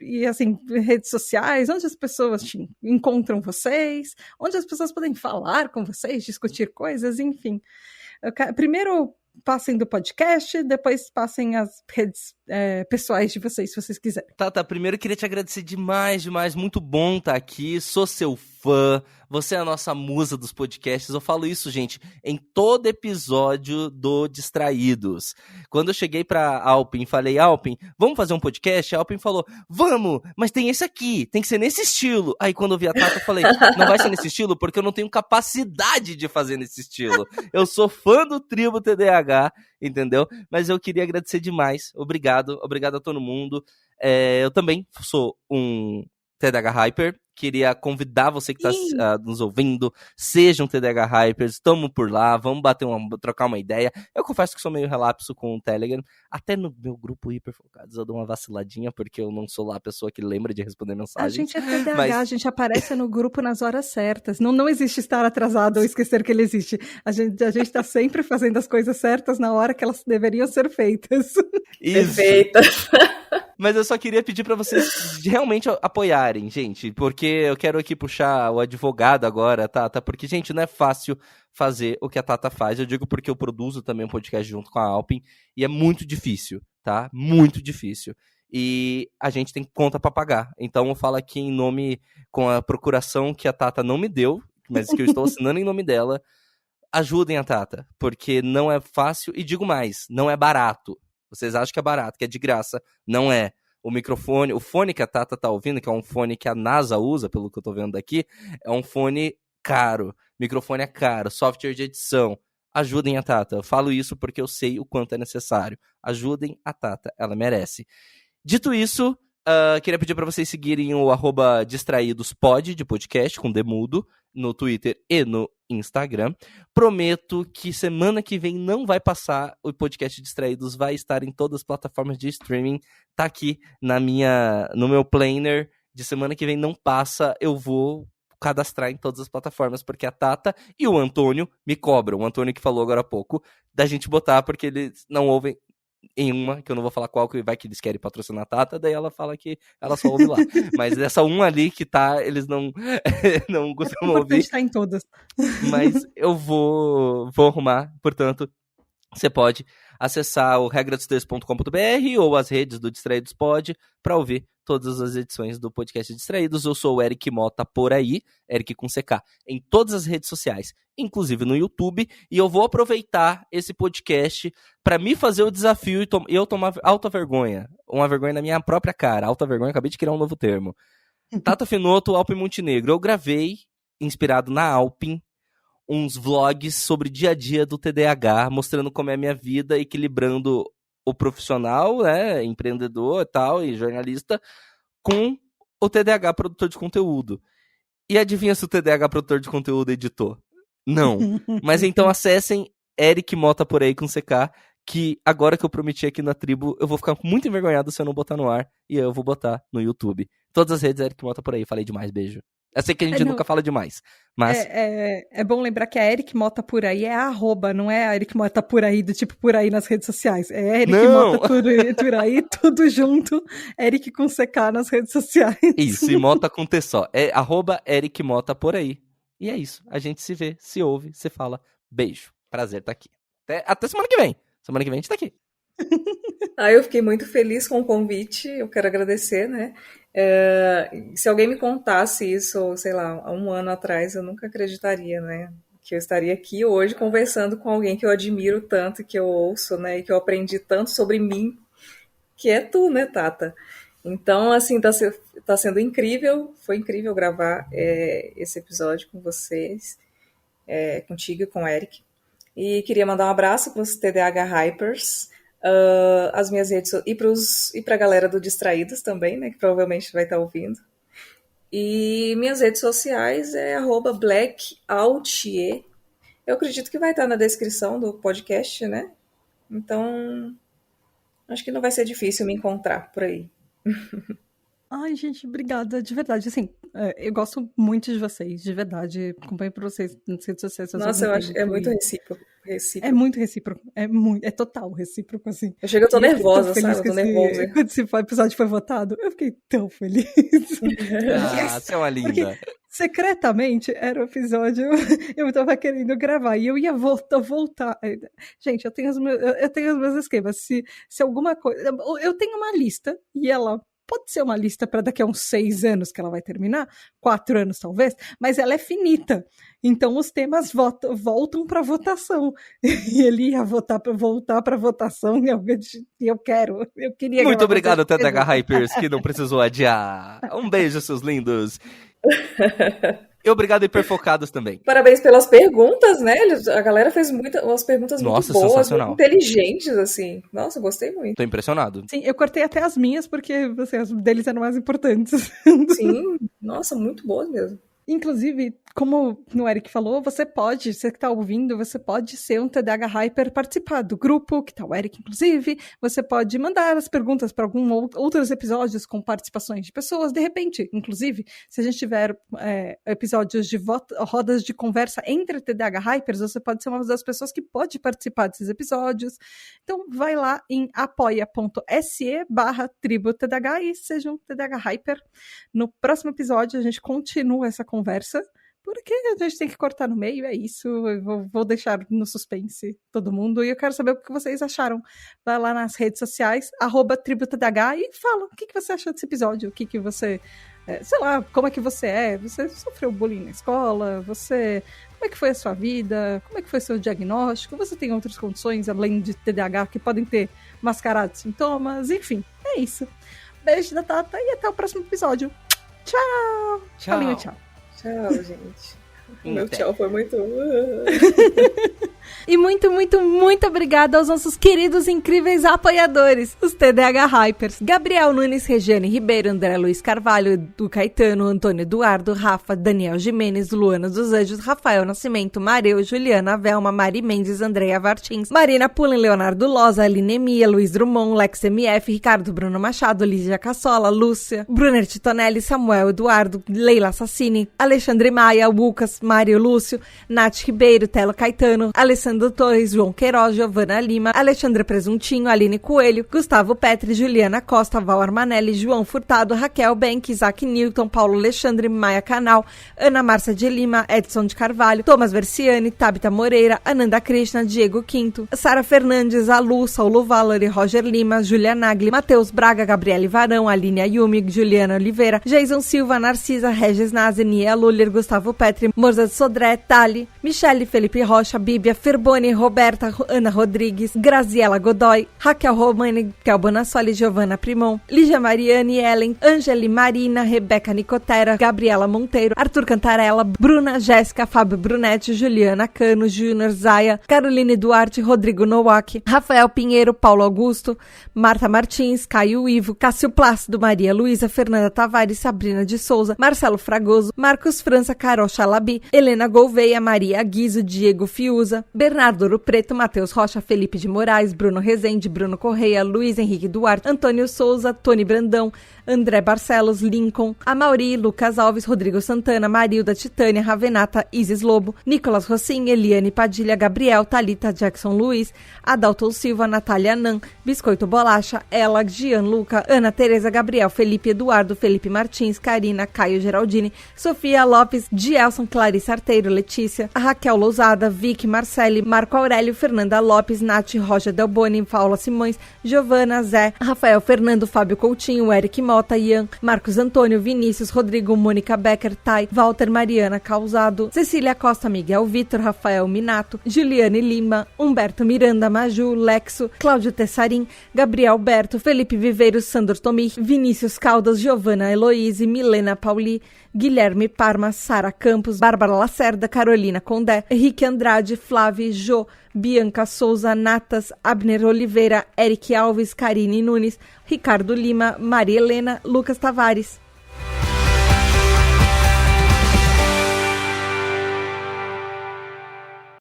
e assim, redes sociais, onde as pessoas encontram vocês, onde as pessoas podem falar com vocês, discutir coisas, enfim. Primeiro, passem do podcast, depois passem as redes pessoais de vocês, se vocês quiserem. Tata, primeiro eu queria te agradecer demais, muito bom estar aqui, sou seu fã, você é a nossa musa dos podcasts, eu falo isso, gente, em todo episódio do Distraídos. Quando eu cheguei pra Alpin e falei, Alpin, vamos fazer um podcast? A Alpin falou, vamos, mas tem esse aqui, tem que ser nesse estilo. Aí quando eu vi a Tata, eu falei, não vai ser nesse estilo porque eu não tenho capacidade de fazer nesse estilo. Eu sou fã do Tribo TDAH, entendeu? Mas eu queria agradecer demais, obrigado a todo mundo. Eu também sou um TDAH Hyper, queria convidar você que está nos ouvindo, seja um TDAH Hypers, estamos por lá, vamos trocar uma ideia. Eu confesso que sou meio relapso com o Telegram, até no meu grupo Hiperfocados eu dou uma vaciladinha, porque eu não sou lá a pessoa que lembra de responder mensagens. A gente é TDAH, a gente aparece no grupo nas horas certas, não existe estar atrasado ou esquecer que ele existe. A gente tá sempre fazendo as coisas certas na hora que elas deveriam ser feitas. Isso. Perfeitas. Mas eu só queria pedir pra vocês realmente apoiarem, gente, porque eu quero aqui puxar o advogado agora, Tata, porque, gente, não é fácil fazer o que a Tata faz. Eu digo porque eu produzo também um podcast junto com a Alpin, e é muito difícil, tá? Muito difícil. E a gente tem conta pra pagar. Então eu falo aqui em nome, com a procuração que a Tata não me deu, mas que eu estou assinando em nome dela. Ajudem a Tata, porque não é fácil, e digo mais, não é barato. Vocês acham que é barato, que é de graça. Não é. O microfone, o fone que a Tata tá ouvindo, que é um fone que a NASA usa, pelo que eu tô vendo daqui, é um fone caro. Microfone é caro, software de edição. Ajudem a Tata. Eu falo isso porque eu sei o quanto é necessário. Ajudem a Tata, ela merece. Dito isso, queria pedir para vocês seguirem o @distraídospod, de podcast, com demudo, no Twitter e no Instagram. Prometo que semana que vem não vai passar, o podcast Distraídos vai estar em todas as plataformas de streaming. Tá aqui no meu planner, de semana que vem não passa, eu vou cadastrar em todas as plataformas, porque a Tata e o Antônio me cobram. O Antônio que falou agora há pouco, da gente botar, porque eles não ouvem em uma, que eu não vou falar qual, que vai que eles querem patrocinar a Tata, daí ela fala que ela só ouve lá. Mas essa uma ali que tá, eles não costumam ouvir. Tá em todas. Mas eu vou arrumar, portanto, você pode acessar o regradostextos.com.br ou as redes do Distraídos Pod para ouvir todas as edições do podcast Distraídos. Eu sou o Eric Mota por aí, Eric com CK, em todas as redes sociais, inclusive no YouTube, e eu vou aproveitar esse podcast para me fazer o desafio e eu tomar alta vergonha, uma vergonha na minha própria cara, alta vergonha, acabei de criar um novo termo. Tata Finoto, Alpin Montenegro. Eu gravei, inspirado na Alpin, uns vlogs sobre o dia a dia do TDAH, mostrando como é a minha vida, equilibrando o profissional, né, empreendedor e tal, e jornalista, com o TDAH produtor de conteúdo. E adivinha se o TDAH produtor de conteúdo editou? Não. Mas então acessem Eric Mota por aí com CK, que agora que eu prometi aqui na tribo, eu vou ficar muito envergonhado se eu não botar no ar, e eu vou botar no YouTube. Todas as redes Eric Mota por aí. Falei demais, beijo. Eu sei que a gente nunca fala demais, mas... É bom lembrar que a Eric Mota por aí é a @, não é a Eric Mota por aí, do tipo por aí nas redes sociais. É Eric Mota por aí, tudo junto, Eric com CK nas redes sociais. Isso, e Mota com T só. É @Eric Mota por aí. E é isso, a gente se vê, se ouve, se fala. Beijo, prazer estar aqui. Até semana que vem. Semana que vem a gente tá aqui. Eu fiquei muito feliz com o convite, eu quero agradecer, né? Se alguém me contasse isso, sei lá, há um ano atrás, eu nunca acreditaria, né? Que eu estaria aqui hoje conversando com alguém que eu admiro tanto, que eu ouço, né? E que eu aprendi tanto sobre mim, que é tu, né, Tata? Então, assim, tá sendo incrível, foi incrível gravar esse episódio com vocês, contigo e com o Eric. E queria mandar um abraço para os TDAH Hypers, as minhas redes e para a galera do Distraídos também, né, que provavelmente vai estar ouvindo. E minhas redes sociais é @blackoutier. Eu acredito que vai estar na descrição do podcast, né? Então, acho que não vai ser difícil me encontrar por aí. Ai, gente, obrigada, de verdade. Assim, eu gosto muito de vocês, de verdade. Acompanho por vocês nas redes sociais. Nossa, eu acho que é muito recíproco. É muito recíproco. É total recíproco, assim. Eu tô nervosa, sabe? Eu tô nervosa. Quando esse episódio foi votado, eu fiquei tão feliz. Você é uma linda. Porque, secretamente, era o episódio eu tava querendo gravar e eu ia voltar. Gente, eu tenho os meus esquemas. Se alguma coisa... Eu tenho uma lista e ela... Pode ser uma lista para daqui a uns 6 anos que ela vai terminar, 4 anos talvez, mas ela é finita. Então os temas voltam para votação. E ele ia voltar para votação e eu queria. Muito obrigado, TDAH Hypers, que não precisou adiar. Um beijo, seus lindos. E obrigado, hiperfocados também. Parabéns pelas perguntas, né? A galera fez umas perguntas muito boas, muito inteligentes, assim. Nossa, gostei muito. Tô impressionado. Sim, eu cortei até as minhas, porque assim, as deles eram mais importantes. Sim, nossa, muito boas mesmo. Inclusive, como o Eric falou, você que tá ouvindo, você pode ser um TDAH Hyper, participar do grupo, que tá o Eric, inclusive. Você pode mandar as perguntas para outros episódios com participações de pessoas. De repente, inclusive, se a gente tiver episódios de rodas de conversa entre TDAH Hypers, você pode ser uma das pessoas que pode participar desses episódios. Então, vai lá em apoia.se/tribo TDAH e seja um TDAH Hyper. No próximo episódio, a gente continua essa conversa, porque a gente tem que cortar no meio, é isso. Eu vou deixar no suspense todo mundo, e eu quero saber o que vocês acharam. Vai lá nas redes sociais, @tributadh, e fala o que você achou desse episódio, o que você, sei lá, como é que você é, você sofreu bullying na escola, como é que foi a sua vida, como é que foi seu diagnóstico, você tem outras condições além de TDAH que podem ter mascarado sintomas, enfim, é isso. Beijo da Tata e até o próximo episódio. Tchau! Tchau! Tchau, gente. Meu tchau foi muito... E muito, muito, muito obrigada aos nossos queridos e incríveis apoiadores, os TDAH Hypers: Gabriel Nunes, Regiane Ribeiro, André Luiz Carvalho, Edu Caetano, Antônio Eduardo, Rafa, Daniel Jimenez, Luana dos Anjos, Rafael Nascimento, Mareu, Juliana Velma, Mari Mendes, Andréia Martins, Marina Pullen, Leonardo Loza, Aline Emia, Luiz Drummond, Lex MF, Ricardo Bruno Machado, Lígia Cassola, Lúcia, Brunner Titonelli, Samuel Eduardo, Leila Sassini, Alexandre Maia, Lucas, Mário Lúcio, Nath Ribeiro, Telo Caetano, Alessandro Torres, João Queiroz, Giovana Lima, Alexandre Presuntinho, Aline Coelho, Gustavo Petri, Juliana Costa, Val Armanelli, João Furtado, Raquel Benck, Isaac Newton, Paulo Alexandre, Maia Canal, Ana Márcia de Lima, Edson de Carvalho, Thomas Versiani, Tabita Moreira, Ananda Krishna, Diego Quinto, Sara Fernandes, Alu, Saulo Valori, Roger Lima, Julia Nagli, Matheus Braga, Gabriele Varão, Aline Ayumi, Juliana Oliveira, Jason Silva, Narcisa, Regis Nazi, Nia Luller, Gustavo Petri, Morza de Sodré, Tali, Michele Felipe Rocha, Bíblia, Ferboni, Roberta, Ana Rodrigues, Graziela Godoy, Raquel Romani, Kel Bonassoli, Giovanna Primon, Lígia Mariane, Ellen, Angeli Marina, Rebeca Nicotera, Gabriela Monteiro, Arthur Cantarella, Bruna, Jéssica, Fábio Brunetti, Juliana Cano, Júnior Zaia, Caroline Duarte, Rodrigo Nowak, Rafael Pinheiro, Paulo Augusto, Marta Martins, Caio Ivo, Cássio Plácido, Maria Luísa, Fernanda Tavares, Sabrina de Souza, Marcelo Fragoso, Marcos França, Carol Chalabi, Helena Gouveia, Maria Guizo, Diego Fiuza, Bernardo Ouro Preto, Matheus Rocha, Felipe de Moraes, Bruno Rezende, Bruno Correia, Luiz Henrique Duarte, Antônio Souza, Tony Brandão, André Barcelos, Lincoln, Amauri, Lucas Alves, Rodrigo Santana, Marilda, Titânia, Ravenata, Isis Lobo, Nicolas Rossim, Eliane Padilha, Gabriel, Thalita, Jackson Luiz, Adalto Silva, Natália Nan, Biscoito Bolacha, Ela, Gianluca, Ana Tereza, Gabriel, Felipe Eduardo, Felipe Martins, Karina, Caio Geraldini, Sofia Lopes, Gielson, Clarice Arteiro, Letícia, Raquel Lousada, Vicky, Marcele, Marco Aurélio, Fernanda Lopes, Nath, Roger Delboni, Paula Simões, Giovana, Zé, Rafael Fernando, Fábio Coutinho, Eric Mota, Ian, Marcos Antônio, Vinícius, Rodrigo, Mônica Becker, Tai, Walter, Mariana Causado, Cecília Costa, Miguel Vitor, Rafael Minato, Juliane Lima, Humberto Miranda, Maju, Lexo, Cláudio Tessarim, Gabriel Berto, Felipe Viveiros, Sandor Tomir, Vinícius Caldas, Giovana Heloíse, Milena Pauli, Guilherme Parma, Sara Campos, Bárbara Lacerda, Carolina Condé, Henrique Andrade, Flávio Jô, Bianca Souza, Natas, Abner Oliveira, Eric Alves, Karine Nunes, Ricardo Lima, Maria Helena, Lucas Tavares.